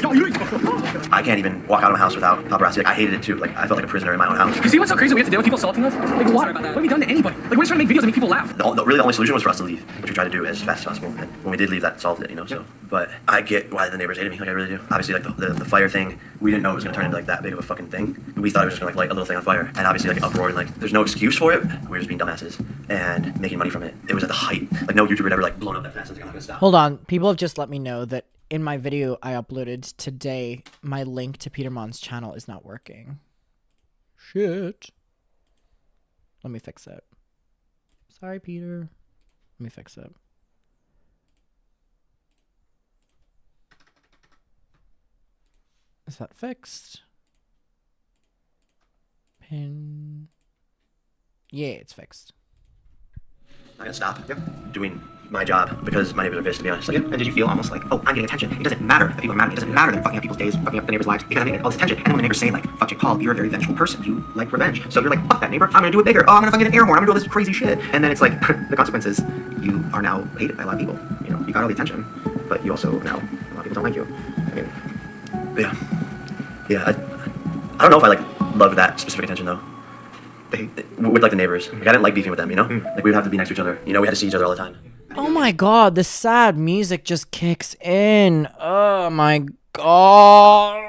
I can't even walk out of my house without paparazzi. Like, I hated it too. Like I felt like a prisoner in my own house. You see what's so crazy? We have to deal with people assaulting us. Like what? What have we done to anybody? Like we're just trying to make videos and make people laugh. Really, the only solution was for us to leave, which we tried to do as fast as possible. And when we did leave, that solved it, you know. So, but I get why the neighbors hated me. Like I really do. Obviously, like the fire thing, we didn't know it was gonna turn into like that big of a fucking thing. We thought it was just gonna like light a little thing on fire, and obviously like an uproar and like there's no excuse for it. We were just being dumbasses and making money from it. It was at the height. Like no YouTuber had ever like blown up that fast. Like, I'm not gonna stop. Hold on. People have just let me know that in my video I uploaded today, my link to Peter Mon's channel is not working. Shit. Let me fix it. Sorry, Peter. Let me fix it. Is that fixed? Pin. Yeah, it's fixed. I'm gonna stop doing my job because my neighbors are pissed, to be honest. Like, and did you feel almost like, oh, I'm getting attention? It doesn't matter that people are mad at me. It doesn't matter that I'm fucking up people's days, fucking up the neighbors' lives because I'm getting all this attention. And then when the neighbors say like, fuck Jake Paul, you're a very vengeful person. You like revenge. So you're like, fuck that neighbor. I'm gonna do it bigger. Oh, I'm gonna fucking get an air horn. I'm gonna do all this crazy shit. And then it's like the consequences. You are now hated by a lot of people. You know, you got all the attention, but you also now a lot of people don't like you. I mean, yeah. I don't know if I like love that specific attention though. With like the neighbors. Like, I didn't like beefing with them, you know? Like we would have to be next to each other. You know, we had to see each other all the time. Oh my god, the sad music just kicks in. Oh my god.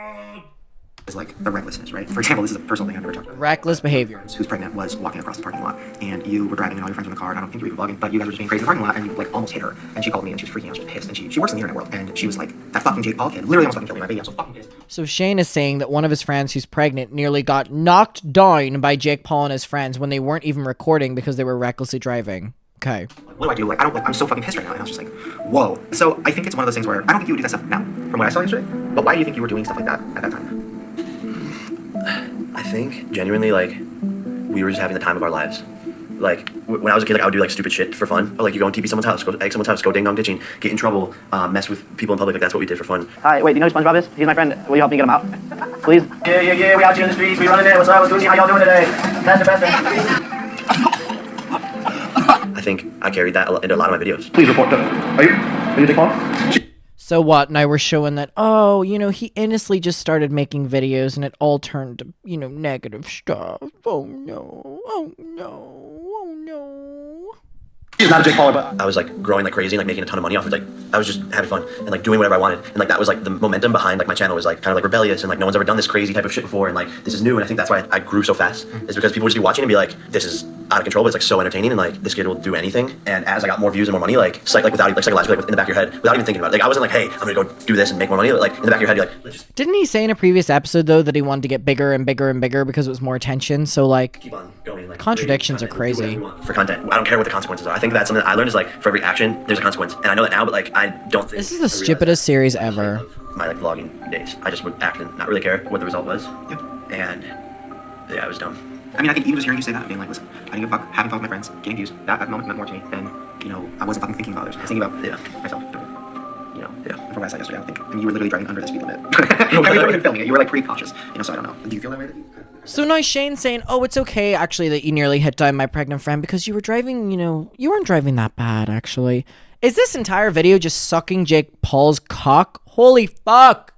Is like the recklessness, right? For example, this is a personal thing I've never talked about. Reckless behavior. Who's pregnant was walking across the parking lot, and you were driving and all your friends were in the car, and I don't think you were even vlogging, but you guys were just being crazy in the parking lot, and you like almost hit her, and she called me, and she was freaking out, she was pissed, and she works in the internet world, and she was like, that fucking Jake Paul kid literally almost fucking killed me, my baby, I'm so fucking pissed. So Shane is saying that one of his friends who's pregnant nearly got knocked down by Jake Paul and his friends when they weren't even recording because they were recklessly driving. Okay. What do I do? Like, I'm so fucking pissed right now, and I was just like, whoa. So I think it's one of those things where I don't think you would do that stuff now, from what I saw yesterday, but why do you think you were doing stuff like that at that time? I think genuinely like we were just having the time of our lives. Like when I was a kid, like I would do like stupid shit for fun. Like you go and TP someone's house, go egg someone's house, go ding dong ditching, get in trouble, mess with people in public. Like that's what we did for fun. Hi, wait, do you know who SpongeBob is? He's my friend. Will you help me get him out? Please? Yeah, we out here in the streets, we running it. What's up? What's Gucci? How y'all doing today? Faster. I think I carried that into a lot of my videos. Please report that. Are you Jake Paul? So what? Now we're showing that, oh, you know, he innocently just started making videos and it all turned to, you know, negative stuff. Oh no. Oh no. Oh no. He's not a Jake Paul, but I was like growing like crazy and like making a ton of money off it. Like I was just having fun and like doing whatever I wanted. And like that was like the momentum behind like my channel was like kind of like rebellious and like no one's ever done this crazy type of shit before and like this is new. And I think that's why I grew so fast is because people would just be watching and be like, this is out of control, but it's like so entertaining and like this kid will do anything. And as I got more views and more money, like without like psychologically like in the back of your head, without even thinking about it. Like I wasn't like, hey, I'm gonna go do this and make more money. Like in the back of your head, you're like, let's just Didn't he say in a previous episode though that he wanted to get bigger and bigger and bigger because it was more attention? So like keep on going. Like contradictions are crazy. For content, I don't care what the consequences are. I think that's something that I learned is like for every action there's a consequence, and I know that now. But like I don't think This is the stupidest series ever. My like vlogging days, I just would act and not really care what the result was. And yeah, it was dumb. I mean, I think even just hearing you say that, being like, listen, I didn't give a fuck, having fun with my friends, getting views, that moment meant more to me than, you know, I wasn't fucking thinking about others. I was thinking about myself. You know, from what I saw yesterday, I don't think, I mean, you were literally driving under the speed limit. And we weren't even filming it, you were like pretty cautious, you know, so I don't know. Do you feel that way? So now Shane's saying, oh, it's okay actually that you nearly hit down my pregnant friend because you were driving, you know, you weren't driving that bad actually. Is this entire video just sucking Jake Paul's cock? Holy fuck!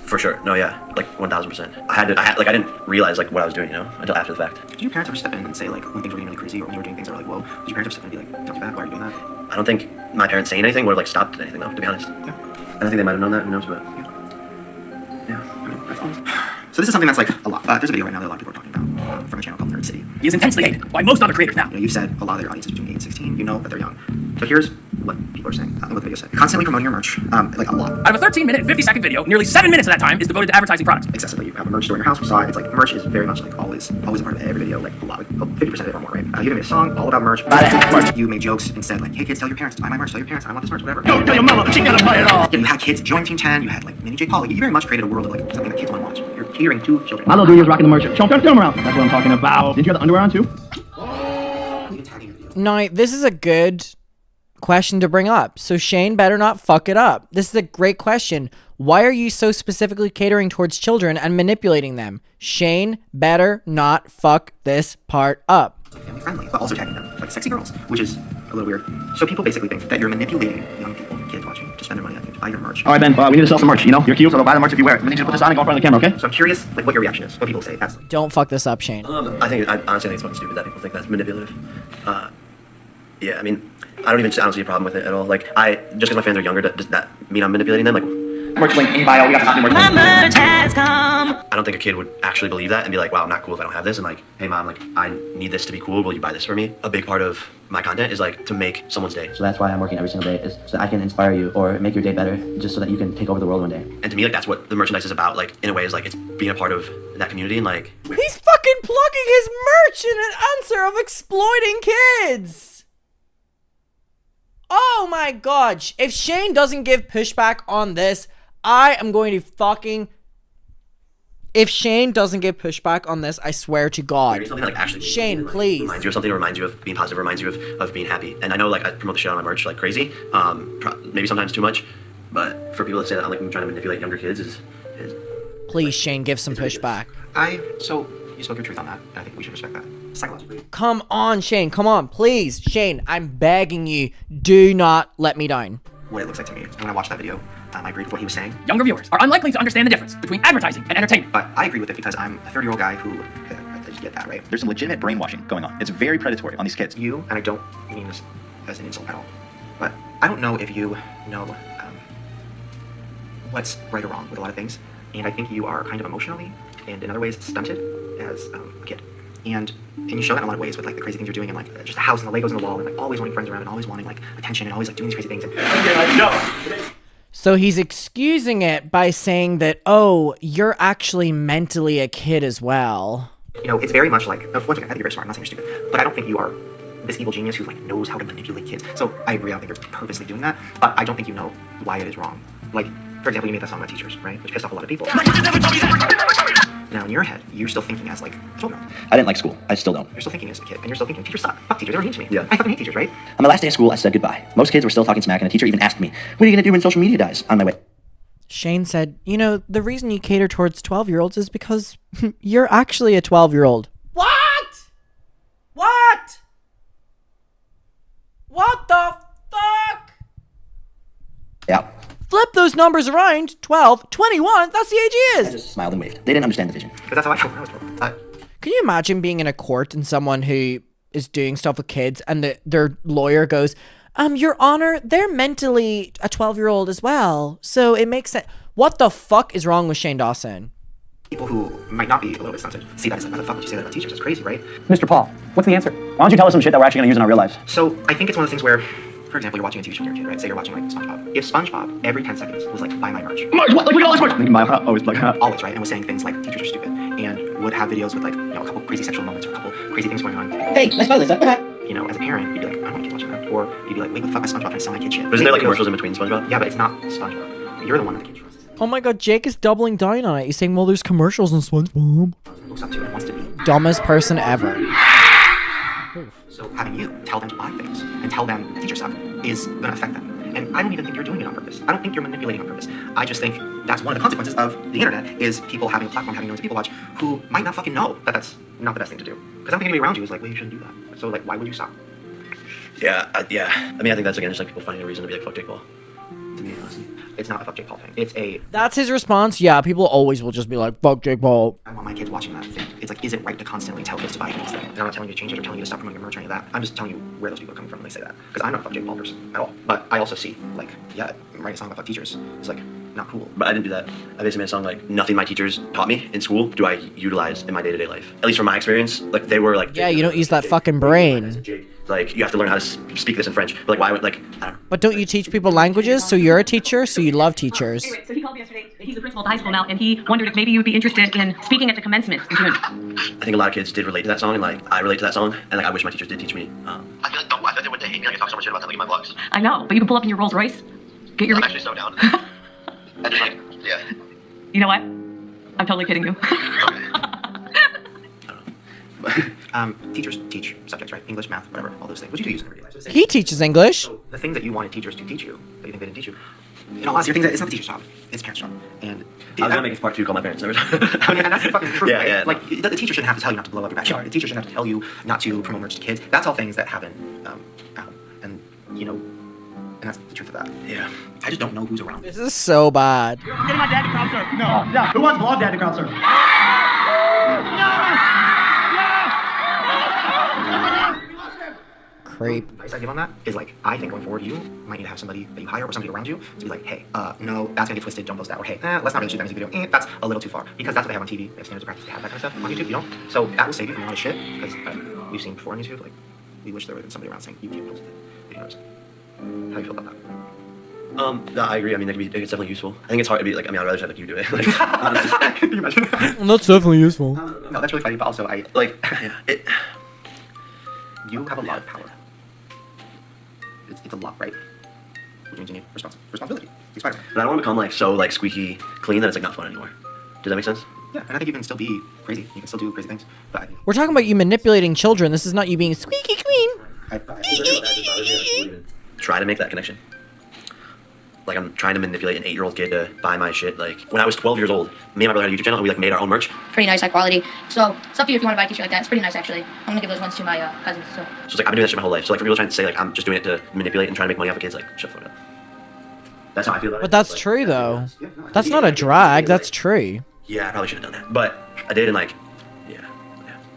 For sure. No, yeah. Like 1000%. I didn't realize like what I was doing, you know, until after the fact. Did your parents ever step in and say like when things were getting really crazy or when you were doing things that were like, whoa, did your parents ever step in and be like, don't do that, why are you doing that? I don't think my parents saying anything would have like stopped anything though, to be honest. Yeah. And I think they might have known that, who knows, but yeah. I mean, that's awesome. So this is something that's like a lot. There's a video right now that a lot of people are talking about from a channel called Nerd City. He is intensely hated by most other creators now. You know, you've said a lot of their audience is between 8 and 16. You know that they're young. So here's what people are saying. What the video said. Constantly promoting your merch, like a lot. Out of a 13-minute, 50-second video, nearly 7 minutes of that time is devoted to advertising products. Excessively. You have a merch store in your house. We saw it. It's like merch is very much like always a part of every video. Like a lot, like 50% of it or more, right? You made a song all about merch. You made jokes and said like, hey kids, tell your parents to buy my merch. Tell your parents I want this merch, whatever. Don't tell your mama, she gotta buy it all. Yeah, you had kids join Team 10. You had like mini Jake Paul. You very much created a world of like something that kids want to watch. You're catering to children. My little dude is rocking the merch. Show him around. That's what I'm talking about. Didn't you have the underwear on too? Now, this is a good question to bring up. So Shane better not fuck it up. This is a great question. Why are you so specifically catering towards children and manipulating them? Shane better not fuck this part up. family friendly, but also tagging them like sexy girls, which is a little weird. So people basically think that you're manipulating young people, kids watching, to spend their money on you, to buy your merch. All right, Ben, we need to sell some merch, you know? You're cute, so buy the merch if you wear it. We need you to put this on and go in front of the camera, okay? So I'm curious, like, what your reaction is when people say that's. Don't fuck this up, Shane. I honestly think it's fucking stupid that people think that's manipulative. Yeah, I mean, I don't see a problem with it at all. Like, just because my fans are younger, does that mean I'm manipulating them? Like, Merch link in bio, we got some merch link. I don't think a kid would actually believe that and be like, wow, I'm not cool if I don't have this. And like, hey mom, like, I need this to be cool. Will you buy this for me? A big part of my content is like to make someone's day. So that's why I'm working every single day, is so that I can inspire you or make your day better, just so that you can take over the world one day. And to me, like, that's what the merchandise is about. Like, in a way, is like it's being a part of that community and like. He's fucking plugging his merch in an answer of exploiting kids. Oh my god. If Shane doesn't give pushback on this, I am going to fucking... If Shane doesn't give pushback on this, I swear to God. Something that, like, actually Shane, please. Reminds you of something, or reminds you of being positive, reminds you of being happy. And I know, like, I promote the shit on my merch like crazy. Maybe sometimes too much. But for people to say that I'm like trying to manipulate younger kids is Please, Shane, give some pushback. So you spoke your truth on that, and I think we should respect that. Psychologically. Come on, Shane. Come on, please. Shane, I'm begging you. Do not let me down. What it looks like to me. And when I watched that video, I agreed with what he was saying. Younger viewers are unlikely to understand the difference between advertising and entertainment. But I agree with it because I'm a 30-year-old guy who, I just get that, right? There's some legitimate brainwashing going on. It's very predatory on these kids. You, and I don't mean this as an insult at all, but I don't know if you know what's right or wrong with a lot of things. And I think you are kind of emotionally and in other ways stunted as a kid. And you show that in a lot of ways with like the crazy things you're doing and like just the house and the Legos on the wall and like always wanting friends around and always wanting like attention and always like doing these crazy things. And So he's excusing it by saying that, oh, you're actually mentally a kid as well. You know, it's very much like, once again, I think you're very smart, I'm not saying you're stupid, but I don't think you are this evil genius who like knows how to manipulate kids. So I agree, I don't think you're purposely doing that, but I don't think you know why it is wrong. Like, for example, you made that song about teachers, right? Which pissed off a lot of people. Now in your head, you're still thinking as like a 12-year-old. I didn't like school. I still don't. You're still thinking as a kid, and you're still thinking teachers suck. Fuck teachers, they're mean to me. Yeah. I fucking hate teachers, right? On the last day of school, I said goodbye. Most kids were still talking smack, and a teacher even asked me, what are you going to do when social media dies? On my way. Shane said, you know, the reason you cater towards 12-year-olds is because you're actually a 12-year-old. What? What? What the fuck? Yeah. Flip those numbers around. 12, 21, that's the age he I is. just smiled and waved. They didn't understand the vision. Because that's how I felt when I was 12. Can you imagine being in a court and someone who is doing stuff with kids and their lawyer goes, Your Honor, they're mentally a 12-year-old as well, so it makes sense. What the fuck is wrong with Shane Dawson? People who might not be a little bit stunted see that as like, what the fuck would you say that about teachers? It's crazy, right? Mr. Paul, what's the answer? Why don't you tell us some shit that we're actually going to use in our real lives? So I think it's one of the things where, for example, you're watching a TV show when you're a kid, right? Say you're watching like SpongeBob. If SpongeBob every 10 seconds was like, buy my merch. Merch, what? Like, we got all this merch. Thinking my always like Always, right? And was saying things like teachers are stupid and would have videos with like, you know, a couple crazy sexual moments or a couple crazy things going on. Hey, let's buy this. You know, as a parent, you'd be like, I don't want to keep watching that. Or you'd be like, wait, what the fuck is SpongeBob trying to sell my kid shit? But isn't there like commercials in between SpongeBob? Yeah, but it's not SpongeBob. You're the one that the kid trusts. Oh my god, Jake is doubling down on it. He's saying, well, there's commercials in SpongeBob. Looks up to and wants to be. Dumbest person ever. So having you tell them to buy things and tell them that teachers suck is going to affect them. And I don't even think you're doing it on purpose. I don't think you're manipulating on purpose. I just think that's one of the consequences of the internet is people having a platform, having millions of people watch who might not fucking know that that's not the best thing to do. Because I don't think anybody around you is like, well, you shouldn't do that. So like, why would you stop? Yeah. I mean, I think that's again just like people finding a reason to be like fuck Jake Paul. To me, honestly, it's not a fuck Jake Paul thing. It's a. That's his response. Yeah, people always will just be like, fuck Jake Paul. I want my kids watching that thing. It's like, is it right to constantly tell kids to buy things? And I'm not telling you to change it or telling you to stop promoting your merch or any of that. I'm just telling you where those people are coming from when they say that. Because I'm not a fuck Jake Paul person at all. But I also see, like, yeah, I'm writing a song about fuck teachers. It's like, not cool. But I didn't do that. I basically made a song like nothing my teachers taught me in school do I utilize in my day-to-day life. At least from my experience, like they were like. Yeah, you don't use that fucking brain. Like you have to learn how to speak this in French. But like why would like I don't know. But don't you teach people languages? So you're a teacher, so you love teachers. Anyway, so he called me yesterday. He's the principal of the high school now, and he wondered if maybe you would be interested in speaking at the commencement in June. I think a lot of kids did relate to that song, and like I relate to that song, and like I wish my teachers did teach me. I feel like I feel like they hate me. I talk so much shit about them like in my vlogs. I know, but you can pull up in your Rolls Royce. Get your. I'm actually so down. I just like yeah. You know what? I'm totally kidding you. I don't know. Teachers teach subjects, right? English, math, whatever, all those things. Which you do use in everyday life. He teaches English. So the things that you wanted teachers to teach you, that you think they didn't teach you, in all honesty, are things that it's not the teacher's job, it's the parent's job. And I was gonna make this part 2 call my parents every time. I mean, and that's fucking true. Yeah, right? yeah. Like the teacher shouldn't have to tell you not to blow up your backyard. The teacher shouldn't have to tell you not to promote merch to kids. That's all things that happen out, and you know, and that's the truth of that. Yeah. I just don't know who's around. This is so bad. I'm getting my dad to crowd surf. No. Yeah. Who wants vlog dad to crowd surf? Creep. Advice I give on that is like, I think going forward, you might need to have somebody that you hire or somebody around you to be like, hey, no, that's gonna get twisted, don't post that, or hey, let's not really shoot that music video, that's a little too far, because that's what they have on TV. They have standards of practice to have that kind of stuff on YouTube, you know? So that will save you from a lot of shit, because we've seen before on YouTube, like, we wish there would have been somebody around saying, you can't post it, if you notice. How do you feel about that? No, I agree. I mean, it's definitely useful. I think it's hard to be like, I mean, I'd rather just have like you do it. Like, Can you imagine? That's definitely useful. No, that's really funny, but also you have a lot of power. It's a lot, right? Which means you need responsibility. You're Spider-Man. but I don't want to become like so like squeaky clean that it's like not fun anymore. Does that make sense? Yeah, and I think you can still be crazy. You can still do crazy things. But I think We're talking about you manipulating children. This is not you being squeaky clean. Try to make that connection. Like I'm trying to manipulate an 8-year-old kid to buy my shit. Like when I was 12 years old, me and my brother had a YouTube channel and we like made our own merch. Pretty nice, high quality. So it's up to you if you want to buy a t-shirt like that. It's pretty nice, actually. I'm gonna give those ones to my cousins. So it's like I've been doing that shit my whole life. So like for people trying to say like I'm just doing it to manipulate and trying to make money off of kids, like shut the fuck up. That's how I feel about it. But that's like, true, though. That's not a drag. That's true. Yeah, I probably should have done that, but I did, and like, yeah.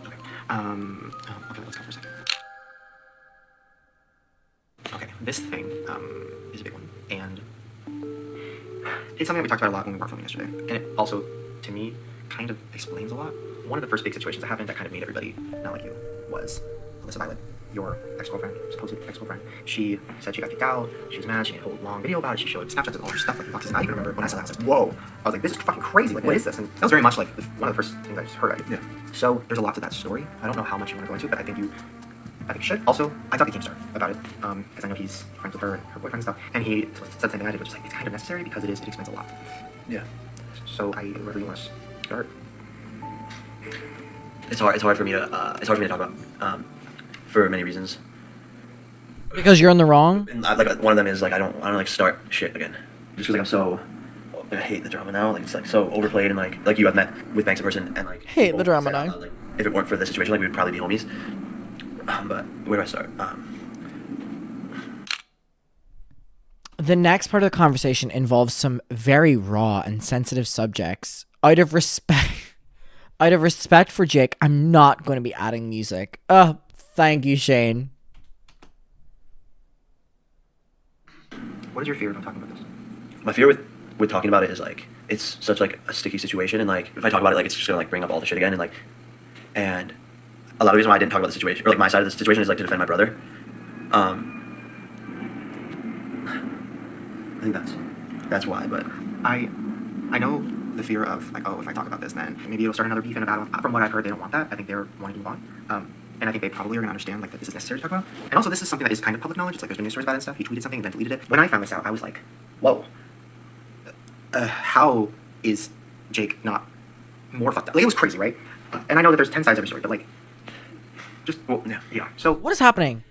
okay. Okay, let's go for a second. Okay, this thing is a big one, and it's something that we talked about a lot when we were filming yesterday, and it also, to me, kind of explains a lot. One of the first big situations that happened that kind of made everybody not like you was Alyssa Violet, your ex-girlfriend, supposed ex-girlfriend. She said she got kicked out, she was mad, she made a whole long video about it, she showed Snapchats and all her stuff, like boxes, and I even remember when I saw that, I was like, whoa. I was like, this is fucking crazy, like, what is this? And that was very much like one of the first things I just heard of you. Yeah. So, there's a lot to that story. I don't know how much you want to go into, but I think you should. Also, I talked to Keemstar about it, because I know he's friends with her and her boyfriend and stuff, and he said the same thing I did, which is like, it's kind of necessary because it explains a lot. Yeah. So, where do you want to start? It's hard for me to talk about, for many reasons. Because you're in the wrong? And like one of them is like I don't like start shit again. Just because like I'm so I hate the drama now. Like it's like so overplayed and like you have met with Banks in person and like Hate the drama now. Like, if it weren't for the situation, like we would probably be homies. But where do I start? The next part of the conversation involves some very raw and sensitive subjects. Out of respect for Jake, I'm not going to be adding music. Thank you, Shane. What is your fear about talking about this? My fear with talking about it is like it's such like a sticky situation, and like if I talk about it, like it's just gonna like bring up all the shit again, and a lot of reason why I didn't talk about the situation or like my side of the situation is like to defend my brother. I think that's why, but I know the fear of like, oh, if I talk about this, then maybe it'll start another beef and a battle. From what I've heard, they don't want that. I think they're wanting to move on. And I think they probably are going to understand like that this is necessary to talk about. And also, this is something that is kind of public knowledge. It's like there's been news stories about it and stuff. He tweeted something and then deleted it. When I found this out, I was like, whoa. How is Jake not more fucked up? Like, it was crazy, right? And I know that there's 10 sides of every story, but like, just, well, yeah. So, what is happening?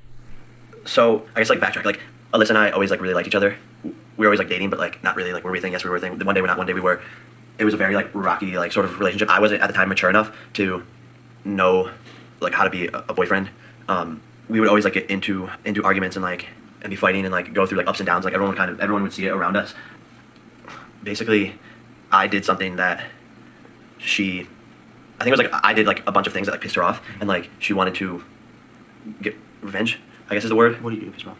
So, I guess like backtrack. Like, Alyssa and I always like really liked each other. We were always like dating, but like not really. Like, were we a thing? Yes, we were a thing. One day we're not. One day we were. It was a very like rocky like sort of relationship. I wasn't at the time mature enough to know like how to be a boyfriend. We would always like get into arguments and be fighting and like go through like ups and downs. Like everyone would see it around us. Basically, I did something that I think it was like I did like a bunch of things that like pissed her off, and like she wanted to get revenge, I guess is the word. What do you do to piss her off?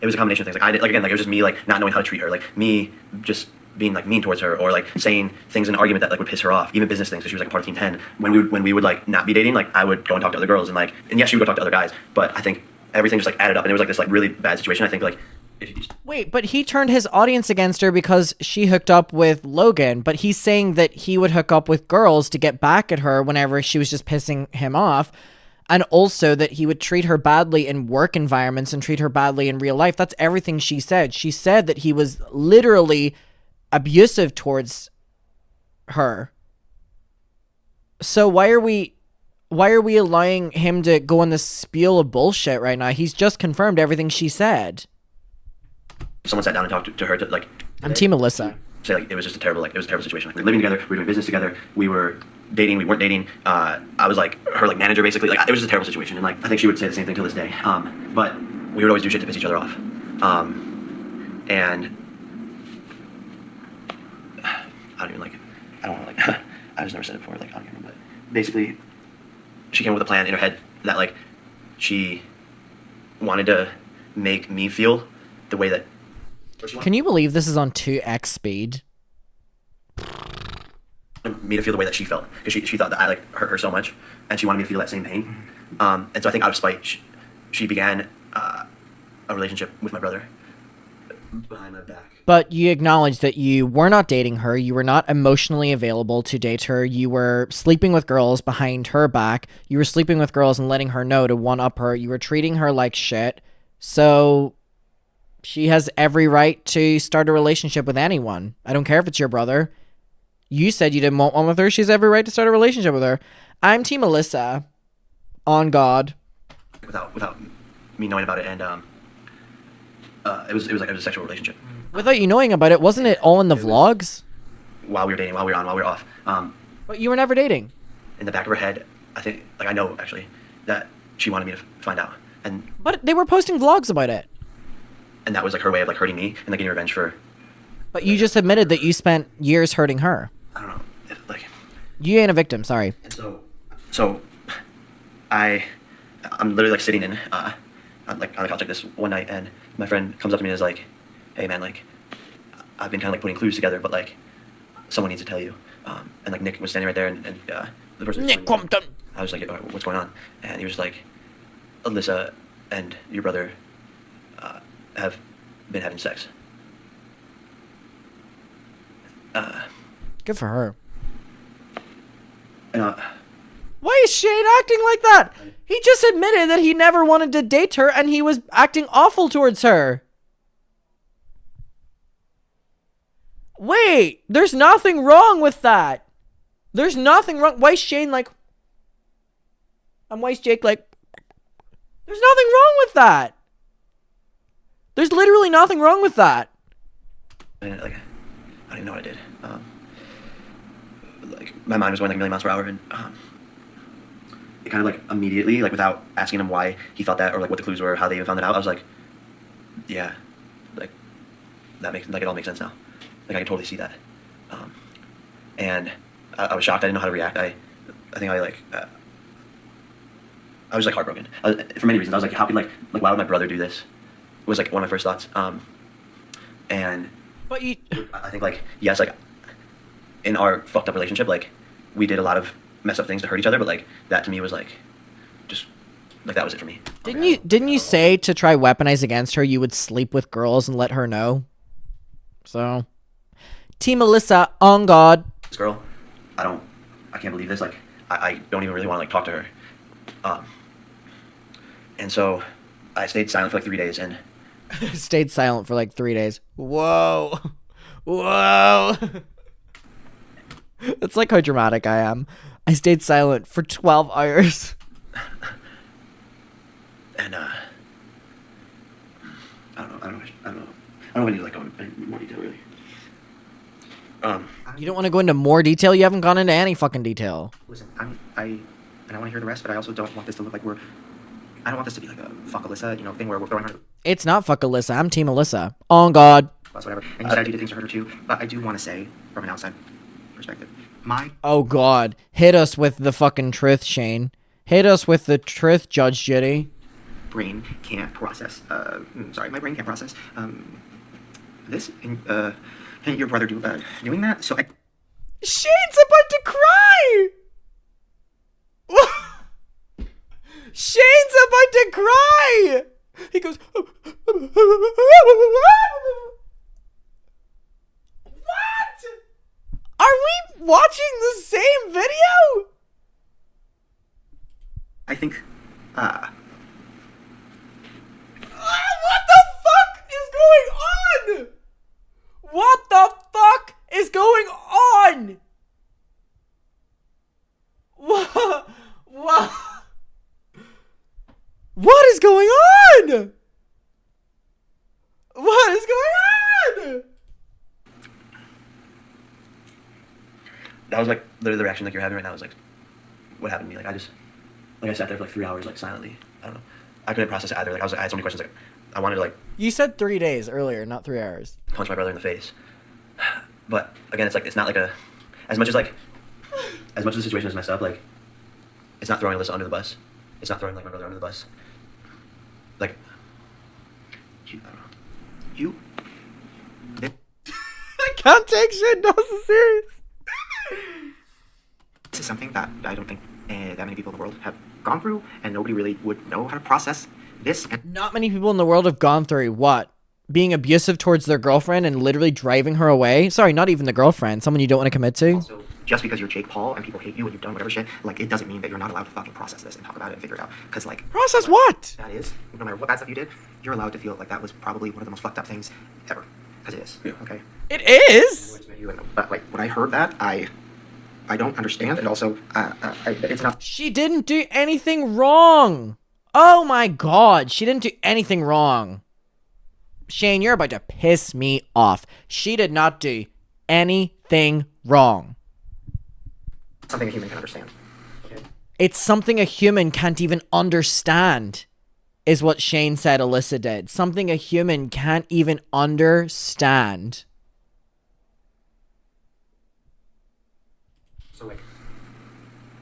It was a combination of things. Like I did, like again, like it was just me like not knowing how to treat her, like me just being like mean towards her, or like saying things in an argument that like would piss her off, even business things. So she was like part of Team 10. When we would like not be dating, like I would go and talk to other girls, and yes, she would go talk to other guys, but I think everything just like added up, and it was like this like really bad situation. I think like if you just... Wait, but he turned his audience against her because she hooked up with Logan, but he's saying that he would hook up with girls to get back at her whenever she was just pissing him off. And also that he would treat her badly in work environments and treat her badly in real life. That's everything she said. She said that he was literally abusive towards her. So why are we Why are we allowing him to go on this spiel of bullshit right now? He's just confirmed everything she said. Someone sat down and talked to her to like. I'm Team Alyssa. Say like it was just a terrible situation. Like we were living together, we were doing business together, we were dating, we weren't dating. I was like her like manager basically. Like it was just a terrible situation, and like I think she would say the same thing to this day. But we would always do shit to piss each other off. And I don't even like it. I don't want to like. I just never said it before, like on camera. But basically, she came up with a plan in her head that like she wanted to make me feel the way that. Can you believe this is on 2x speed? Me to feel the way that she felt because she thought that I like hurt her so much, and she wanted me to feel that same pain. And so I think out of spite, she began a relationship with my brother behind my back. But you acknowledge that you were not dating her, you were not emotionally available to date her, you were sleeping with girls behind her back, you were sleeping with girls and letting her know to one-up her, you were treating her like shit, so she has every right to start a relationship with anyone. I don't care if it's your brother. You said you didn't want one with her, she has every right to start a relationship with her. I'm Team Alyssa. On God. Without me knowing about it, and it was a sexual relationship. Without you knowing about it, wasn't it all in the vlogs? While we were dating, while we were on, while we were off. But you were never dating. In the back of her head, I think, like I know actually, that she wanted me to find out, and. But they were posting vlogs about it. And that was like her way of like hurting me and like getting revenge for. But you just admitted that you spent years hurting her. I don't know, like. You ain't a victim. Sorry. And so, I'm literally like sitting in like on the couch like this one night, and my friend comes up to me and is like, "Hey man, like, I've been kind of like putting clues together, but like, someone needs to tell you." And like Nick was standing right there, and the person. Nick Compton. I was like, "What's going on?" And he was like, "Alyssa and your brother have been having sex." Good for her. And, why is Shane acting like that? He just admitted that he never wanted to date her and he was acting awful towards her. Wait, there's nothing wrong with that. There's nothing wrong. Why is Shane like... And why is Jake like... There's nothing wrong with that. There's literally nothing wrong with that. And like, I don't even know what I did. Like my mind was going like a million miles per hour, and it kind of like immediately, like without asking him why he thought that or like what the clues were, how they even found it out, I was like, yeah, like that makes like it all makes sense now. Like I can totally see that. And I was shocked. I didn't know how to react. I think I like. I was like heartbroken for many reasons. I was like, how could like why would my brother do this? Was like one of my first thoughts. And but I think like yes, like in our fucked up relationship, like we did a lot of messed up things to hurt each other, but like that to me was like just like that was it for me. Didn't you say to try weaponize against her you would sleep with girls and let her know? So Team Alyssa, on God. This girl, I can't believe this. Like I don't even really want to like talk to her. And so I stayed silent for like 3 days and stayed silent for like 3 days. Whoa. Whoa. That's like how dramatic I am. I stayed silent for 12 hours. And I don't know if I need to like go into more detail really. You don't want to go into more detail? You haven't gone into any fucking detail. Listen, I want to hear the rest, but I also don't want this to look like I don't want this to be like a fuck Alyssa, thing where we're throwing her. It's not fuck Alyssa. I'm Team Alyssa. On God. Plus whatever. And you said you did things to hurt her too, but I do want to say, from an outside perspective, Oh God. Hit us with the fucking truth, Shane. Hit us with the truth, Judge Judy. Brain can't process. My brain can't process this. And your brother doing that. So Shane's about to cry. Shane's about to cry. He goes. What? Are we watching the same video? I think. What the fuck is going on? What the fuck is going on? What? What? What is going on? What is going on? That was like literally the reaction like you're having right now. Was like, what happened to me? Like I sat there for like 3 hours like silently. I don't know. I couldn't process it either. Like I had so many questions. Like I wanted to like. You said 3 days earlier, not 3 hours. Punch my brother in the face. But again, it's like it's not like as much as the situation is messed up. Like it's not throwing Alyssa under the bus. It's not throwing like my brother under the bus. Like you. I can't take shit. No, so serious. This is something that I don't think that many people in the world have gone through, and nobody really would know how to process this. Not many people in the world have gone through what? Being abusive towards their girlfriend and literally driving her away? Sorry, not even the girlfriend. Someone you don't want to commit to? Also, just because you're Jake Paul and people hate you and you've done whatever shit, like, it doesn't mean that you're not allowed to fucking process this and talk about it and figure it out. Because, like... Process what? That is, no matter what bad stuff you did, you're allowed to feel like that was probably one of the most fucked up things ever. Because it is. Yeah. Okay? It is? But, like, when I heard that, I don't understand, and also, it's not... She didn't do anything wrong. Oh my god, she didn't do anything wrong. Shane, you're about to piss me off. She did not do anything wrong. Something a human can understand. Okay? It's something a human can't even understand, is what Shane said Alyssa did. Something a human can't even understand. So, like,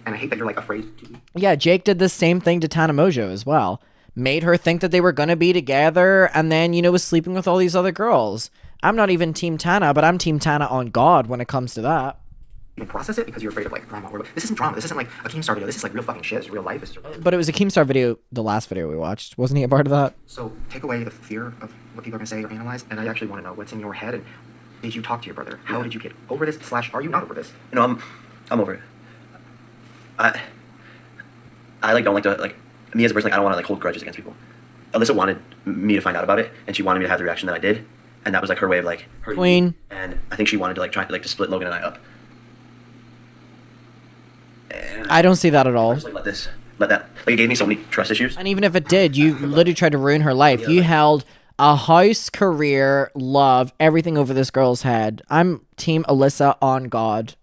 and I hate that you're, like, afraid to... Yeah, Jake did the same thing to Tana Mojo as well. Made her think that they were gonna be together, and then, you know, was sleeping with all these other girls. I'm not even Team Tana, but I'm Team Tana on God when it comes to that. You can process it because you're afraid of, like, drama. Or, this isn't drama. This isn't, like, a Keemstar video. This is, like, real fucking shit. This is real life. This is real... But it was a Keemstar video, the last video we watched. Wasn't he a part of that? So, take away the fear of what people are gonna say or analyze, and I actually want to know what's in your head, and did you talk to your brother? How did you get over this, / are you not over this? You know, I'm over it. I like don't like to like me as a person. Like, I don't want to like hold grudges against people. Alyssa wanted me to find out about it, and she wanted me to have the reaction that I did, and that was like her way of like hurting Queen. me. And I think she wanted to like try to split Logan and I up. And I don't see that at all. I just like let that like it gave me so many trust issues. And even if it did, you literally tried to ruin her life. You held a house, career, love, everything over this girl's head. I'm Team Alyssa on God.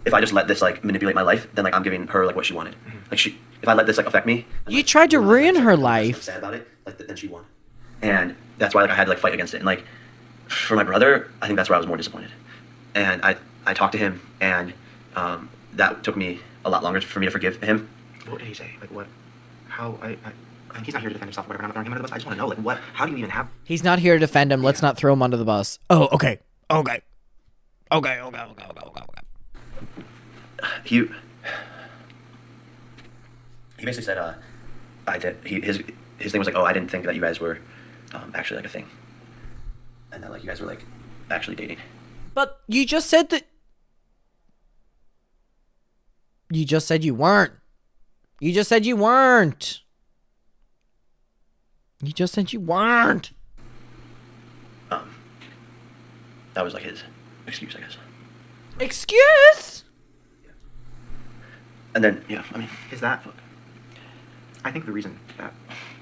If I just let this like manipulate my life, then like I'm giving her like what she wanted. Like if I let this like affect me, you tried to ruin her life. Sad about it, like then she won, and that's why like I had to like fight against it. And like for my brother, I think that's where I was more disappointed. And I talked to him, and that took me a lot longer for me to forgive him. What did he say? Like what? How I he's not here to defend himself. Whatever. I'm not throwing him under the bus. I just want to know like what? How do you even have? He's not here to defend him. Let's not throw him under the bus. Oh, okay. He basically said, I did. His thing was like, oh, I didn't think that you guys were actually like a thing, and that like you guys were like actually dating. But you just said that. You just said you weren't. You just said you weren't. You just said you weren't. That was like his excuse, I guess. Excuse? And then, yeah, I mean, is that... I think the reason that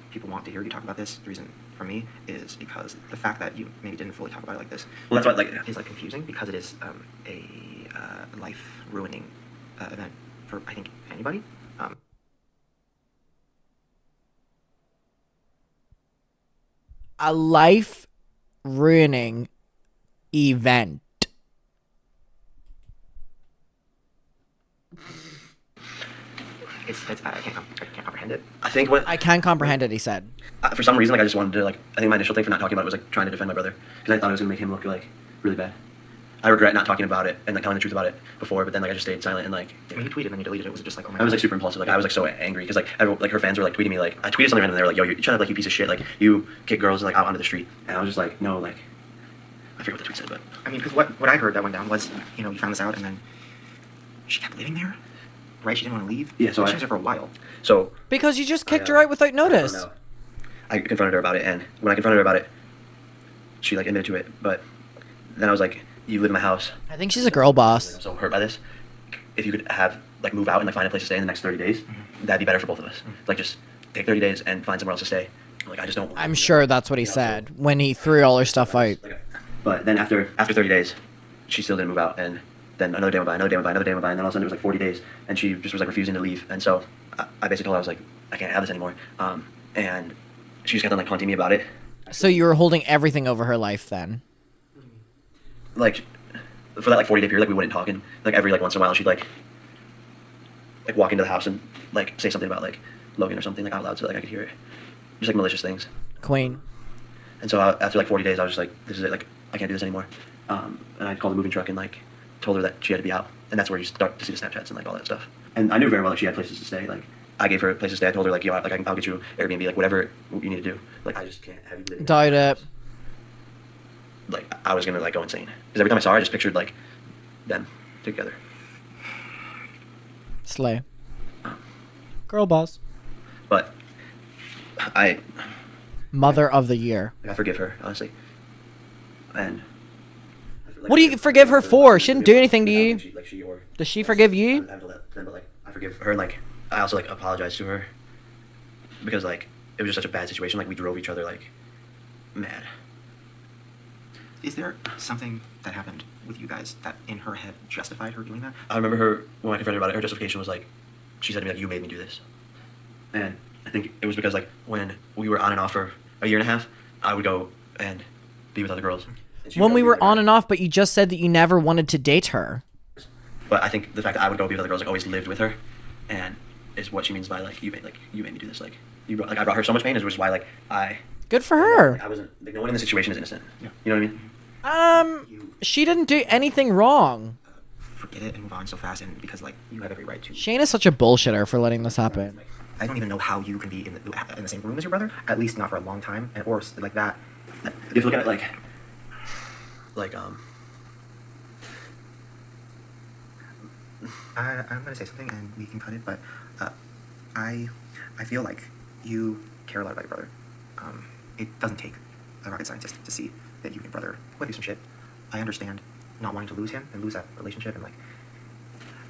people want to hear you talk about this, the reason for me, is because the fact that you maybe didn't fully talk about it like this... Well, that's what, like... ...is, like, confusing, because it is a life-ruining event for, I think, anybody. A life-ruining event. I can't comprehend it. I think what... I can comprehend it, he said. For some reason, like, I just wanted to, like... I think my initial thing for not talking about it was, like, trying to defend my brother. Because I thought it was going to make him look, like, really bad. I regret not talking about it and, like, telling the truth about it before, but then, like, I just stayed silent and, like... When you tweeted and then you deleted it, was it just like, oh my God? I was, like, super impulsive. Like, I was, like, so angry. Because, like, her fans were, like, tweeting me, like... I tweeted something random and they were like, yo, you shut up, like, you piece of shit. Like, you kick girls, like, out onto the street. And I was just like, no, like... I forget what the tweet said, but... I mean, because what I heard that went down was, you know, you found this out and then... She kept living there? Right? She didn't want to leave? Yeah, so she was there for a while. So... Because you just kicked her out without notice. I confronted her about it, and when I confronted her about it, she, like, admitted to it, but then I was like, you live in my house. I think she's a girl boss. I'm so hurt by this. If you could have like move out and like find a place to stay in the next 30 days, that'd be better for both of us. Like just take 30 days and find somewhere else to stay. Like I just don't. I'm sure that's what he said when he threw all her stuff out. But then after 30 days, she still didn't move out, and then another day went by, another day went by, another day went by, and then all of a sudden it was like 40 days, and she just was like refusing to leave. And so I basically told her, I was like, I can't have this anymore. And she just kept on like haunting me about it. So you were holding everything over her life then? Like for that like 40-day period, like we wouldn't talk, and like every like once in a while she'd like walk into the house and like say something about like Logan or something like out loud so like I could hear it. Just like malicious things. Queen. And so after like 40 days, I was just like, this is it. Like I can't do this anymore. And I called the moving truck and like told her that she had to be out, and that's where you start to see the Snapchats and like all that stuff. And I knew very well that she had places to stay. Like I gave her a place to stay. I told her like, yo, like I'll get you Airbnb, like whatever you need to do. Like I just can't have you living. Died up. Like I was gonna like go insane because every time I saw her, I just pictured like them together. Slay. Girl boss. But I. Mother of the year. I forgive her honestly. And. What do you forgive her for? She didn't do anything to you. Does she forgive you? But like I forgive her, and like I also like apologize to her because like it was just such a bad situation. Like we drove each other like mad. Is there something that happened with you guys that in her head justified her doing that? I remember her when I confronted her about it. Her justification was like, she said to me like, "You made me do this," and I think it was because like when we were on and off for a year and a half, I would go and be with other girls. When we were on and off, but you just said that you never wanted to date her. But I think the fact that I would go be with other girls, like always lived with her, and is what she means by like you made me do this. Like you brought, like I brought her so much pain, which is why like I. Good for her. I wasn't like no one in the situation is innocent. Yeah. You know what I mean? She didn't do anything wrong. Forget it and move on so fast, and because like you have every right to. Shane is such a bullshitter for letting this happen. I don't even know how you can be in the same room as your brother, at least not for a long time, and or like that. You have to look at it like I'm gonna say something and we can cut it, but I feel like you care a lot about your brother. It doesn't take a rocket scientist to see that you and your brother went through some shit. I understand not wanting to lose him and lose that relationship, and like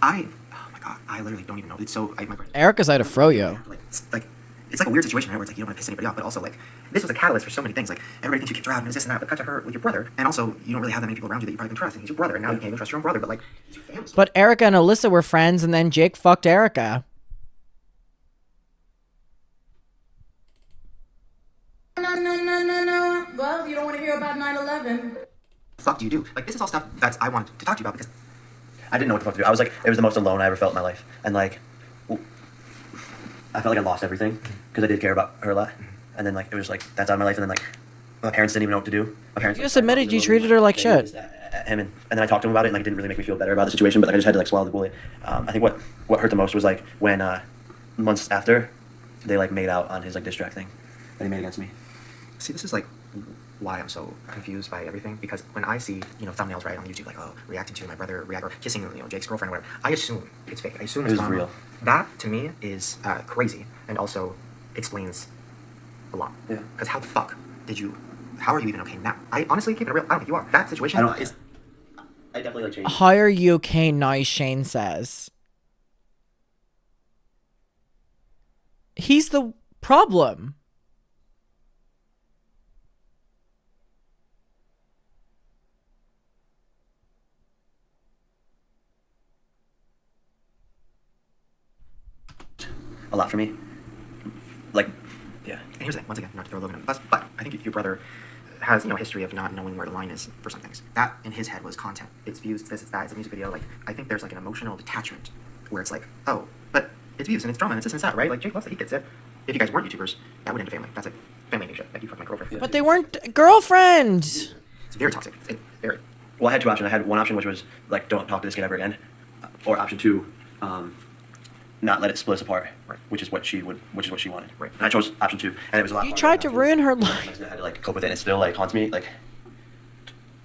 oh my god, I literally don't even know. It's so my brain. Erica's out of froyo. It's like a weird situation, right? Where it's like you don't want to piss anybody off, but also like this was a catalyst for so many things. Like everybody thinks you kicked her out and this and that, but cut to her with your brother, and also you don't really have that many people around you that you probably can trust, and he's your brother, and now you can't even trust your own brother. But like, it's your family. But Erica and Alyssa were friends, and then Jake fucked Erica. No. Well, you don't want to hear about 9/11. Fuck do you do? Like this is all stuff that I wanted to talk to you about because I didn't know what the fuck to do. I was like, it was the most alone I ever felt in my life, and like, I felt like I lost everything because I did care about her a lot, and then like it was like that's out of my life, and then like my parents didn't even know what to do. My parents You just admitted you treated her like shit. Him and then I talked to him about it, and like it didn't really make me feel better about the situation, but like, I just had to like swallow the bullet. I think what hurt the most was like when months after they like made out on his like diss track thing that he made against me. See, this is like why I'm so confused by everything, because when I see, thumbnails right on YouTube, like, oh, reacting to my brother or kissing, Jake's girlfriend or whatever, I assume it's fake. I assume it's real. That, to me, is crazy, and also explains a lot. Yeah. Because how the fuck how are you even okay now? I honestly, keep it real, I don't think you are. That situation I definitely like changed. How are you okay now, Shane says. He's the problem. A lot for me. Like, yeah. And here's the thing, once again, not to throw Logan under the bus, but I think your brother has, a history of not knowing where the line is for some things. That, in his head, was content. It's views, it's this, it's that, it's a music video. Like, I think there's, like, an emotional detachment where it's like, oh, but it's views and it's drama and it's this and it's that, right? Like, Jake loves that, he gets it. If you guys weren't YouTubers, that would end a family. That's it. Family shit. Like, you fucked my girlfriend. But they weren't girlfriends. It's very toxic. It's very. Well, I had two options. I had one option, which was, like, don't talk to this kid ever again. Or option two, not let it split us apart, right. which is what she wanted. Right. And I chose option two, and it was a lot. You tried to ruin her life. I had to like cope with it, and it still like haunts me like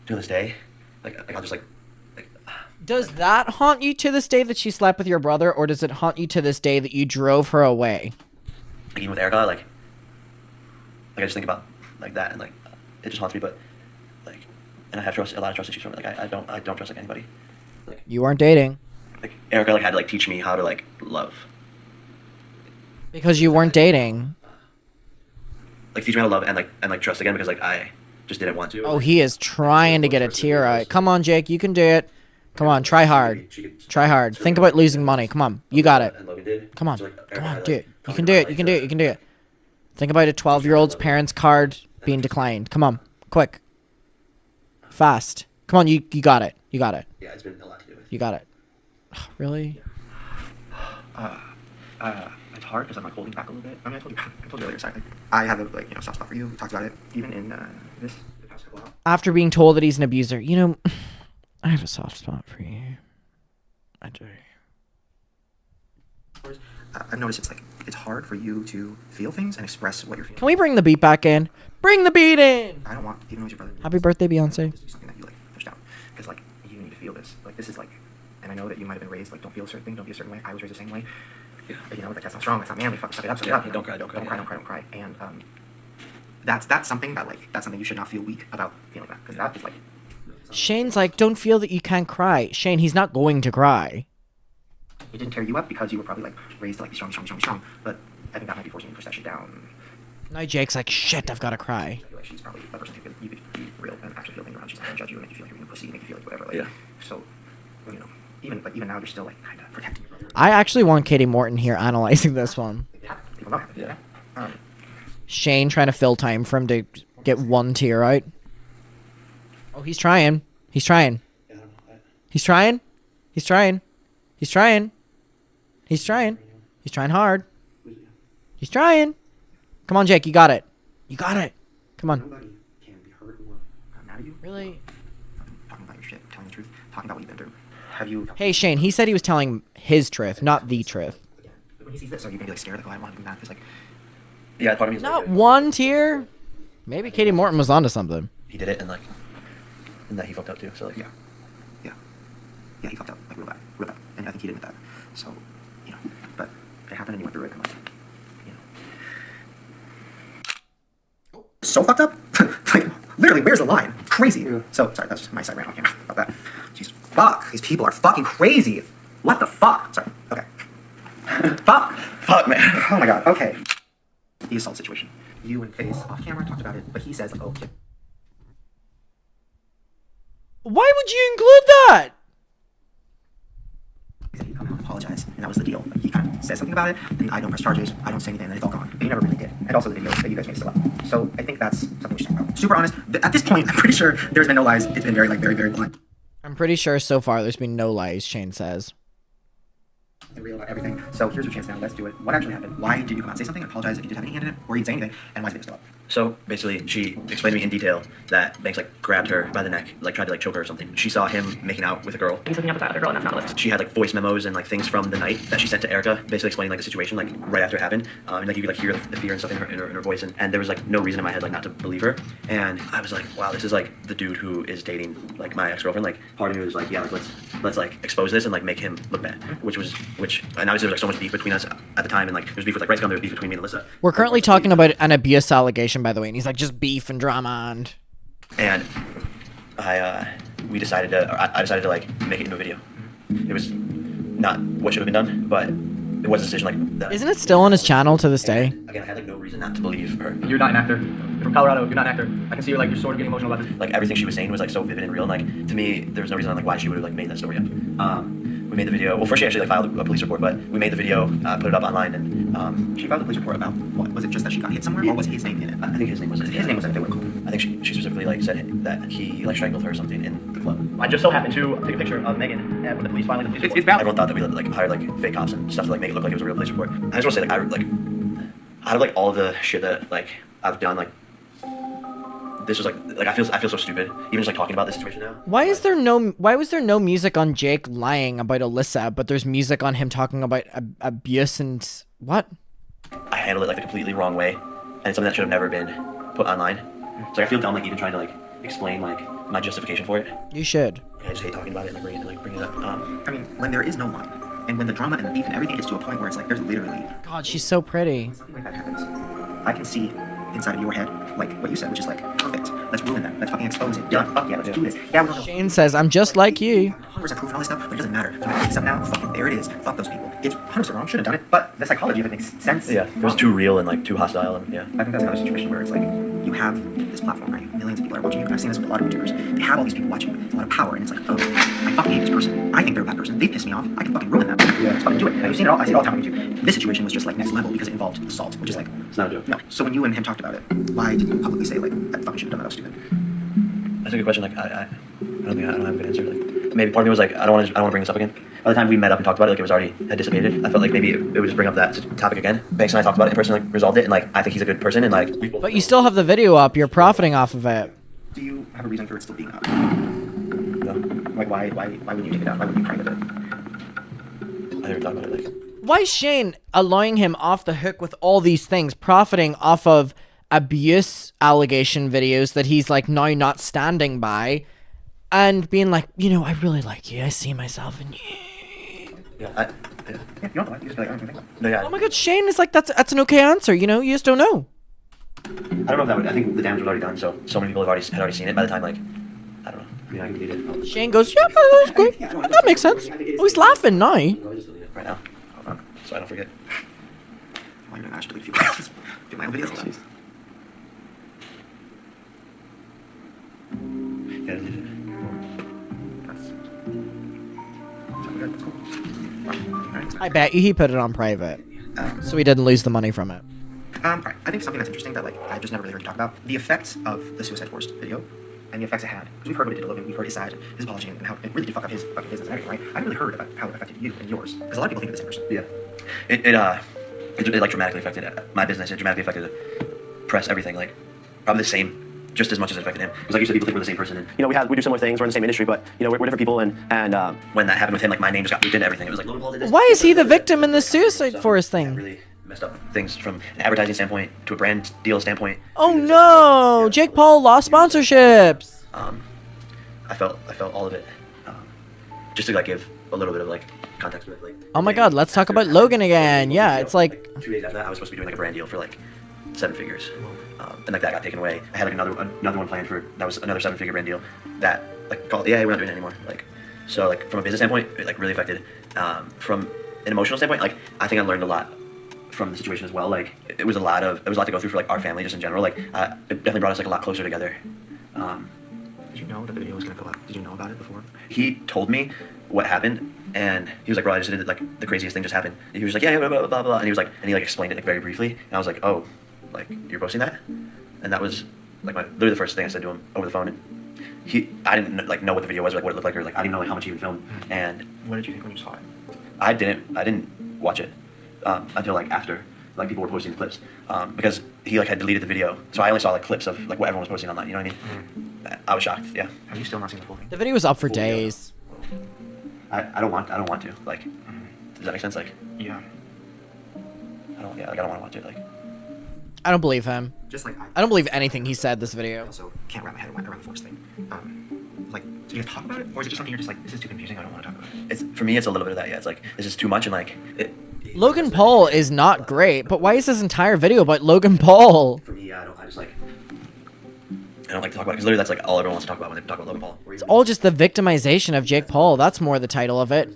to this day. Like I'll just like. Does that haunt you to this day that she slept with your brother, or does it haunt you to this day that you drove her away? Like even with Erica, like I just think about like that, and like it just haunts me. But like, and I have a lot of trust issues from it. Like I don't trust like anybody. Like you weren't dating. like Erica like had to like teach me how to like love. Because you weren't dating. Like teach me how to love and like trust again because like I just didn't want to. Oh, he is trying to get a tear out. Come on, Jake, you can do it. Come on, try hard. Try hard. Think about losing money. Come on, you got it. Come on, come on, do it. You can do it. You can do it. You can do it. Think about a 12-year-old's parents' card being declined. Come on, quick, fast. Come on, you got it. You got it. Yeah, it's been a lot to do with. You got it. Really? It's hard because I'm like holding back a little bit. I mean, I told you earlier, sorry. I have a like soft spot for you. We talked about it even in the past couple hours. After being told that he's an abuser, you know, I have a soft spot for you. I do. I've noticed it's hard for you to feel things and express what you're feeling. Can we bring the beat back in? Bring the beat in! I don't want, even though it's your brother. Happy birthday, Beyonce. This is something that you like pushed out because like you need to feel this. Like this is like, and I know that you might have been raised like don't feel a certain thing, don't be a certain way. I was raised the same way. Yeah. But you know, like that's not strong, that's not manly. Fuck, suck it up, suck it up. Don't cry, don't cry. Don't cry. And that's something that like that's something you should not feel weak about feeling that because that is like. Shane's like, don't feel that you can't cry. Shane, he's not going to cry. It didn't tear you up because you were probably like raised to like be strong. But I think that might be forcing you to push that shit down. Now Jake's like, shit, I've got to cry. I feel like she's probably that person who you could be real and actually feel things around. She's not gonna judge you and make you feel like you're being a pussy, make you feel like whatever. Like, yeah. So, you know, even now you're still like kind of protecting your brother. I actually want Katie Morton here analyzing this one. Yeah. Shane trying to fill time for him to get one tear out. Oh, he's trying. He's trying. He's trying. He's trying. He's trying. He's trying. He's trying hard. He's trying. Come on, Jake. You got it. You got it. Come on. Nobody can be hurt or mad at you. Really? Talking about your shit, telling the truth, talking about what you've been through. Have you? Hey, Shane. He said he was telling his truth, not the truth. When he sees this, are you gonna be like scared? Like, oh, I want to do that. It's like, Yeah, part of me is Not like, one tear. Maybe Katie Morton was onto something. he did it and like, and that he fucked up too. So like, yeah, he fucked up, like real bad, and I think he did with that. So, you know, but it happened and you went through it, and like, you know, so fucked up. Like, literally, where's the line? Crazy. Yeah. So, sorry, that's just my side rant on camera about that. Jesus, fuck, these people are fucking crazy. What the fuck? Sorry. Okay. Fuck, man. Oh my god. Okay. The assault situation. You and Face off camera talked about it, but he says like, oh. Why would you include that? He come out and apologize, and that was the deal. Like, he kind of said something about it, and I don't press charges, I don't say anything, and it's all gone. But he never really did. And also the video that you guys made still up. So I think that's something we should talk about. Super honest. At this point, I'm pretty sure there's been no lies. It's been very blunt. I'm pretty sure so far there's been no lies, Shane says. And real about everything. So here's your chance now. Let's do it. What actually happened? Why did you come out and say something? Apologize if you did have any hand in it, or you didn't say anything, and why is the video still up? So basically, she explained to me in detail that Banks like grabbed her by the neck, like tried to like choke her or something. She saw him making out with a girl. He's looking up with that other girl, and that's not Alyssa. She had like voice memos and like things from the night that she sent to Erica, basically explaining like the situation like right after it happened. And like you could like hear the fear and stuff in her voice, and there was like no reason in my head like not to believe her. And I was like, wow, this is like the dude who is dating like my ex-girlfriend. Like part of me was like, yeah, like, let's like expose this and like make him look bad. Which and obviously there was like so much beef between us at the time, and like there was beef with like Rice Gum, there was beef between me and Alyssa. We're currently talking about an abuse allegation, by the way, and he's like, just beef and drama and I decided to like make it into a video. It was not what should have been done, but it was a decision like that. Isn't it still on his channel to this day? Again, I had like no reason not to believe her. You're not an actor. You're from Colorado. You're not an actor. I can see you're sort of getting emotional about this. Like everything she was saying was like so vivid and real, and like to me there was no reason like why she would have like made that story up. We made the video. Well, first she actually like filed a police report, but we made the video, put it up online, and she filed a police report about what? Was it just that she got hit somewhere, or was his name in it? I think his name was. His name was in it. I think she specifically like said that he like strangled her or something in the club. I just so happened to take a picture of Megan with the police filing the police report. It's valid. Everyone thought that we like hired like fake cops and stuff to like make it look like it was a real police report. I just want to say like out of like all of the shit that like I've done, like this was like I feel so stupid even just like talking about this situation now. Why was there no music on Jake lying about Alyssa, but there's music on him talking about abuse and what? I handled it like the completely wrong way, and it's something that should have never been put online. So like, I feel dumb like even trying to like explain like my justification for it. You should. Yeah, I just hate talking about it and like bring it up. I mean, when there is no line, and when the drama and the beef and everything gets to a point where it's like there's literally God, she's so pretty. When something like that happens, I can see inside of your head, like what you said, which is like, perfect. Let's ruin them. Let's fucking expose it. Done. Fuck yeah, let's do this. Yeah, we don't know. Shane says, I'm just like you. 100% proof and all this stuff, but it doesn't matter. So I pick up now, fucking there it is. Fuck those people. It's 100% wrong. Should have done it, but the psychology of it makes sense. Yeah, it was too real and like too hostile, and yeah. I think that's another situation where it's like you have this platform, right? Millions of people are watching you. I've seen this with a lot of YouTubers. They have all these people watching you. It's a lot of power, and it's like, oh, I fucking hate this person. I think they're a bad person. They piss me off. I can fucking ruin them. Yeah. Let's fucking do it. Now, you've seen it all. I see it all the time on YouTube. This situation was just like next level because it involved assault, which is like, it's not a joke. No. So when you and him talked about it, why did you publicly say like, I fucking should have done that? I was stupid. That's a good question. Like, I don't have a good answer. Like, maybe part of me was like, I don't want to bring this up again. By the time we met up and talked about it, like it was already had dissipated. I felt like maybe it would just bring up that topic again. Banks and I talked about it in person, like resolved it, and like I think he's a good person, and like. But you still have the video up. You're profiting off of it. Do you have a reason for it still being up? No. Like why would you take it down? Why would you cry with it? I never thought about it. Like, why is Shane allowing him off the hook with all these things, profiting off of abuse allegation videos that he's like now not standing by, and being like, you know, I really like you. I see myself in you. Yeah, Yeah, you don't like. You just be like, I don't think about it. no, yeah. Oh my god, Shane is like, that's an okay answer. You know, you just don't know. I don't know if that would. I think the damage was already done, so many people had already seen it by the time. Like, I don't know. Yeah, I can delete it. Shane goes, yeah, that's great. That makes sense. Oh, he's laughing now. Right now, hold on, so I don't forget. Why did I actually delete a few videos? Do my own videos. Yeah, delete it. That's cool. I bet you he put it on private, so he didn't lose the money from it. Alright, I think something that's interesting that like I've just never really heard you talk about the effects of the Suicide Force video and the effects it had. Because we've heard what it did to Logan, we've heard his side, his apology, and how it really did fuck up his fucking business and everything, right? I haven't really heard about how it affected you and yours. Because a lot of people think of the same person. Yeah. It like dramatically affected my business. It dramatically affected the press, everything. Like probably the same, just as much as it affected him. Because like you said, people think we're the same person. And, you know, we do similar things. We're in the same industry, but you know, we're different people. And when that happened with him, like my name just got looped into everything. It was like Logan Paul did this. Why is he the victim in the Suicide Force thing? Really messed up things from an advertising standpoint to a brand deal standpoint. Oh no! Jake Paul lost sponsorships. I felt all of it. Just to like give a little bit of like context to it. Like, oh my god, let's talk about Logan again. Yeah, it's like 2 days after that, I was supposed to be doing like a brand deal for like 7 figures, and like that got taken away. I had like another one planned for that was another 7-figure brand deal that like called, yeah, we're not doing it anymore. Like, so like from a business standpoint, it like really affected. From an emotional standpoint, like I think I learned a lot from the situation as well. Like it was a lot to go through for like our family just in general. Like it definitely brought us like a lot closer together. Did you know that the video was gonna go up? Did you know about it before? He told me what happened, and he was like, bro, I just did it, like the craziest thing just happened. And he was like, yeah, blah, blah, blah, blah, and he was like, and he like explained it like very briefly, and I was like, oh, like you're posting that? And that was like literally the first thing I said to him over the phone. And I didn't like know what the video was, or like what it looked like, or like I didn't know like how much he even filmed. And what did you think when you saw it? I didn't watch it until like after like people were posting the clips, because he like had deleted the video, so I only saw like clips of like what everyone was posting online. You know what I mean? I was shocked. Yeah. Have you still not seen the full thing? the video was up for days. I don't want to. Like, does that make sense? Like, Yeah. I don't want to watch it. Like, I don't believe him. Just like I don't believe anything he said this I video. also can't wrap my head around the Force thing. Like, do you guys talk about it, or is it just something you're just like, this is too confusing, I don't want to talk about it? it's for me, it's a little bit of that. Yeah, it's like this is too much, and like Logan Paul is not great, but why is this entire video about Logan Paul? For me, I don't like to talk about it because literally that's like all everyone wants to talk about when they talk about Logan Paul. It's all just the victimization of Jake Paul. That's more the title of it.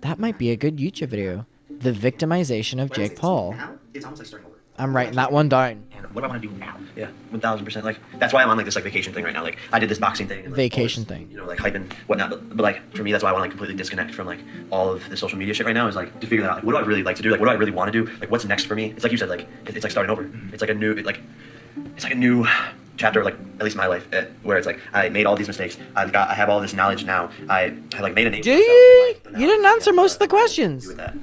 That might be a good YouTube video. The victimization of Jake Paul. Now, it's almost like starting over. I'm writing that one down. And what do I want to do now? Yeah, 1000%. Like that's why I'm on like this like vacation thing right now. Like I did this boxing thing. And, like, Vacation all this, thing. You know, like hyping whatnot. But like for me, that's why I want to like completely disconnect from like all of the social media shit right now. Is like to figure that out. Like, what do I really like to do? Like what do I really want to do? Like what's next for me? It's like you said. Like it's like starting over. It's like a new chapter, like at least in my life, where it's like I made all these mistakes. I have all this knowledge now. I like made a name. Do you? You didn't answer most of the questions. With that.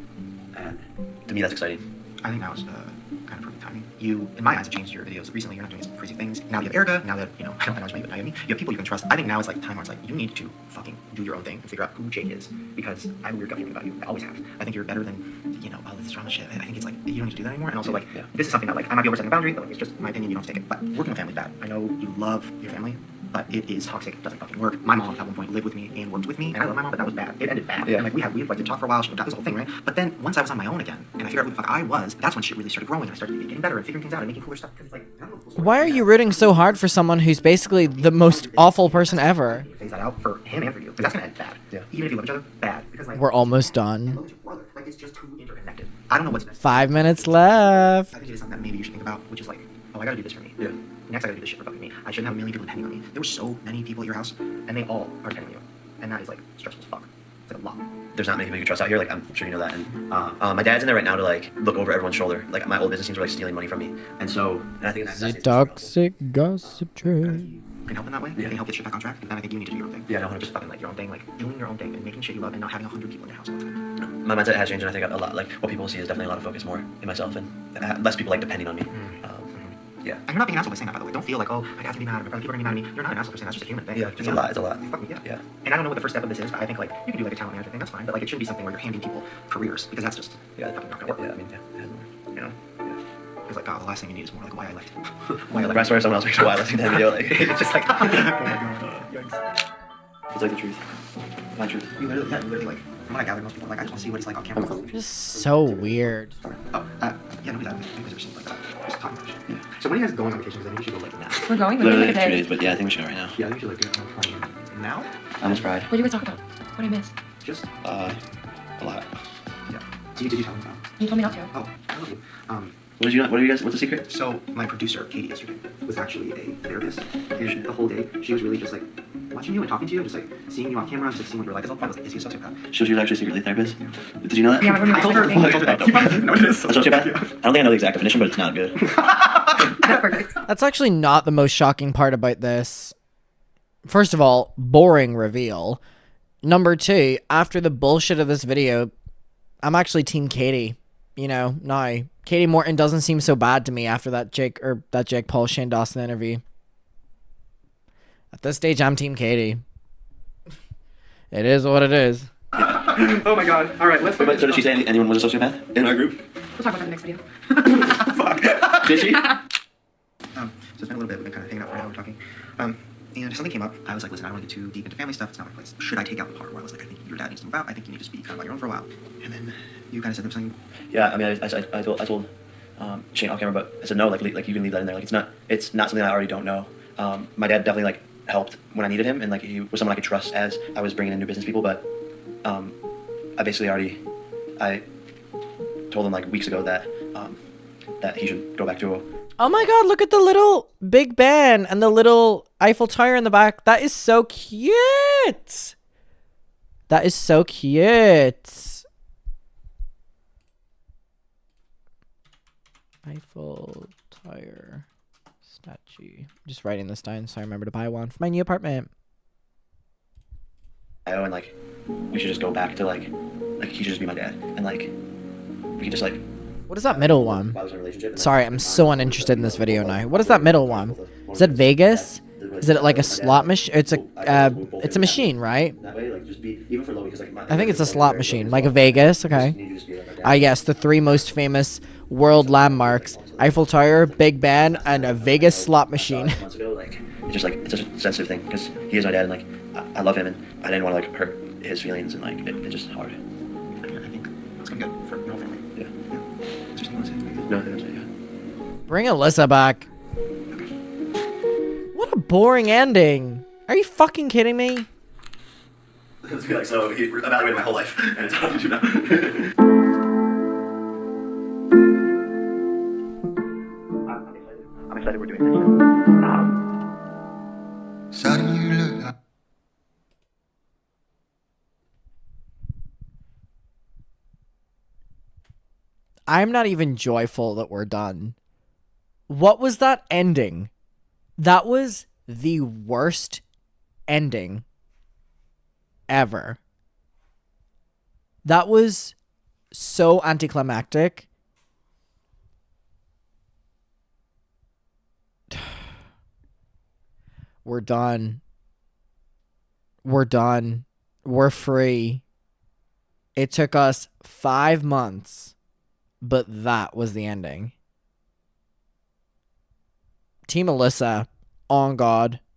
And to me, that's exciting. I think that was kind of perfect timing. You, in my eyes, have changed your videos recently. You're not doing some crazy things. Now you have Erica. Now that, you know, I don't know you, but now you have people you can trust. I think now is like time where it's like you need to fucking do your own thing and figure out who Jake is, because I have a weird gut feeling about you. I always have. I think you're better than, you know, all this drama shit. I think it's like you don't need to do that anymore. And also this is something that like I might be overstepping a boundary, but like it's just my opinion. You don't have to take it. But working with family is bad. I know you love your family, but it is toxic. It doesn't fucking work. My mom at one point lived with me and worked with me, and I love my mom, but that was bad. It ended bad. Yeah. And like we like did talk for a while. That was the whole thing, right? But then once I was on my own again, and I figured out who the fuck I was, that's when shit really started growing. And I started getting better and figuring things out and making cooler stuff. Because like, I don't know. Why are you rooting so hard for someone who's basically the most awful person ever? Phase that out for him and for you, because that's gonna end bad. Yeah. Even if you love each other, bad. Because like We're almost done. like it's just too interconnected. I don't know what's next. 5 minutes left. I think it is something that maybe you should think about, which is like, oh, I gotta do this for me. Yeah. Next, I gotta do this shit for fucking me. I shouldn't have a million people depending on me. There were so many people at your house, and they all are depending on you, and that is like stressful as fuck. It's like a lot. There's not many people you can trust out here. Like, I'm sure you know that. And my dad's in there right now to like look over everyone's shoulder. Like, my old business teams are like stealing money from me, and so I think that's The toxic gossip train. Can help in that way. Yeah. Can help get shit back on track. Then I think you need to do your own thing. Yeah, no, Just fucking like your own thing, like doing your own thing and making shit you love and not having 100 people in your house all the time. my mindset has changed, and I think a lot. Like, what people see is definitely a lot of focus more in myself, and less people like depending on me. Yeah. And you're not being an asshole by saying that, by the way. Don't feel like, oh, I have to be mad, people are gonna be mad at me. You're not an asshole for saying that's just a human thing. Yeah, it's a lot. It's a lot. Fucking yeah. Yeah. And I don't know what the first step of this is, but I think like you can do like a talent management thing, that's fine. But like it shouldn't be something where you're handing people careers, because that's just fucking not gonna work. Yeah, I mean, yeah. You know? Yeah. It's like, oh, the last thing you need is more like why I left. That's where someone else makes a why I left that video. Like, it's just like, oh my god, yikes. It's like the truth. My truth. You literally like, from what I gathered, most people are like, I just want to see what he's like on camera. Just so weird. Oh, yeah, no, that. Maybe there's something like that. Just talking about shit. Yeah. So when are you guys going on vacation? Because I think you should go like now. We're going? We're Literally doing like a 3 day. days, but yeah, I think we should go right now. Yeah, I think you should like go on now. I almost cried. What do you guys talk about? What did I miss? Just A lot. yeah. Did you tell me about? You told me not to. Oh, I love you. What are you guys? What's the secret? So my producer, Katie, yesterday was actually a therapist, and the whole day she was really just like watching you and talking to you, and just like seeing you on camera, and just like seeing what you're like. I was like, is he a sociopath? She was actually secretly a therapist. Did you know that? Yeah, I remember I told her that. You probably didn't know what it is. A sociopath? I don't think I know the exact definition, but it's not good. That's perfect. That's actually not the most shocking part about this. First of all, boring reveal. Number 2, after the bullshit of this video, I'm actually Team Katie. You know, now. Katie Morton doesn't seem so bad to me after that Jake Paul Shane Dawson interview. At this stage, I'm Team Katie. It is what it is. Oh my god. Alright, let's So did she say anyone was a sociopath in our group? We'll talk about that in the next video. Fuck. Did she? So it's been a little bit, we've been kind of hanging out for an hour talking. And something came up. I was like, listen, I don't want to get too deep into family stuff. It's not my place. Should I take out the part where I was like, I think your dad needs to move out. I think you need to just be kind of on your own for a while. And then you kind of said something. Yeah, I mean, I told Shane off camera, but I said no, like you can leave that in there. Like it's not something I already don't know. My dad definitely like helped when I needed him, and like he was someone I could trust as I was bringing in new business people. But I basically I told him like weeks ago that that he should go back to Oh my god, look at the little Big Ben and the little Eiffel Tower in the back. That is so cute. That is so cute. Eiffel Tower statue. Just writing this down so I remember to buy one for my new apartment. and like we should just go back to like he should just be my dad, and like we could just like. What is that middle one? Relationship. Sorry, I'm so uninterested in this video now. What is that middle one? Is it Vegas? Is it like a slot machine? It's a machine, right? That way, like, just be even for Logan, because like I think it's a slot machine, like a Vegas. Okay. Yes, the 3 most famous world landmarks: Eiffel Tower, Big Ben, and a Vegas slot machine. Months ago, like it's just like it's such a sensitive thing because he is my dad, and like I love him, and I didn't want to like hurt his feelings, and like it's just hard. I think it's gonna be good for your whole family. Yeah. Is there something you want to say? No, that's it. Yeah. Bring Alyssa back. What a boring ending. Are you fucking kidding me? It's like, so he evaluated my whole life, and it's how to do now. I'm excited we're doing this. I'm not even joyful that we're done. What was that ending? That was the worst ending ever. That was so anticlimactic. We're done. We're done. We're free. It took us 5 months, but that was the ending. Team Alyssa, on God.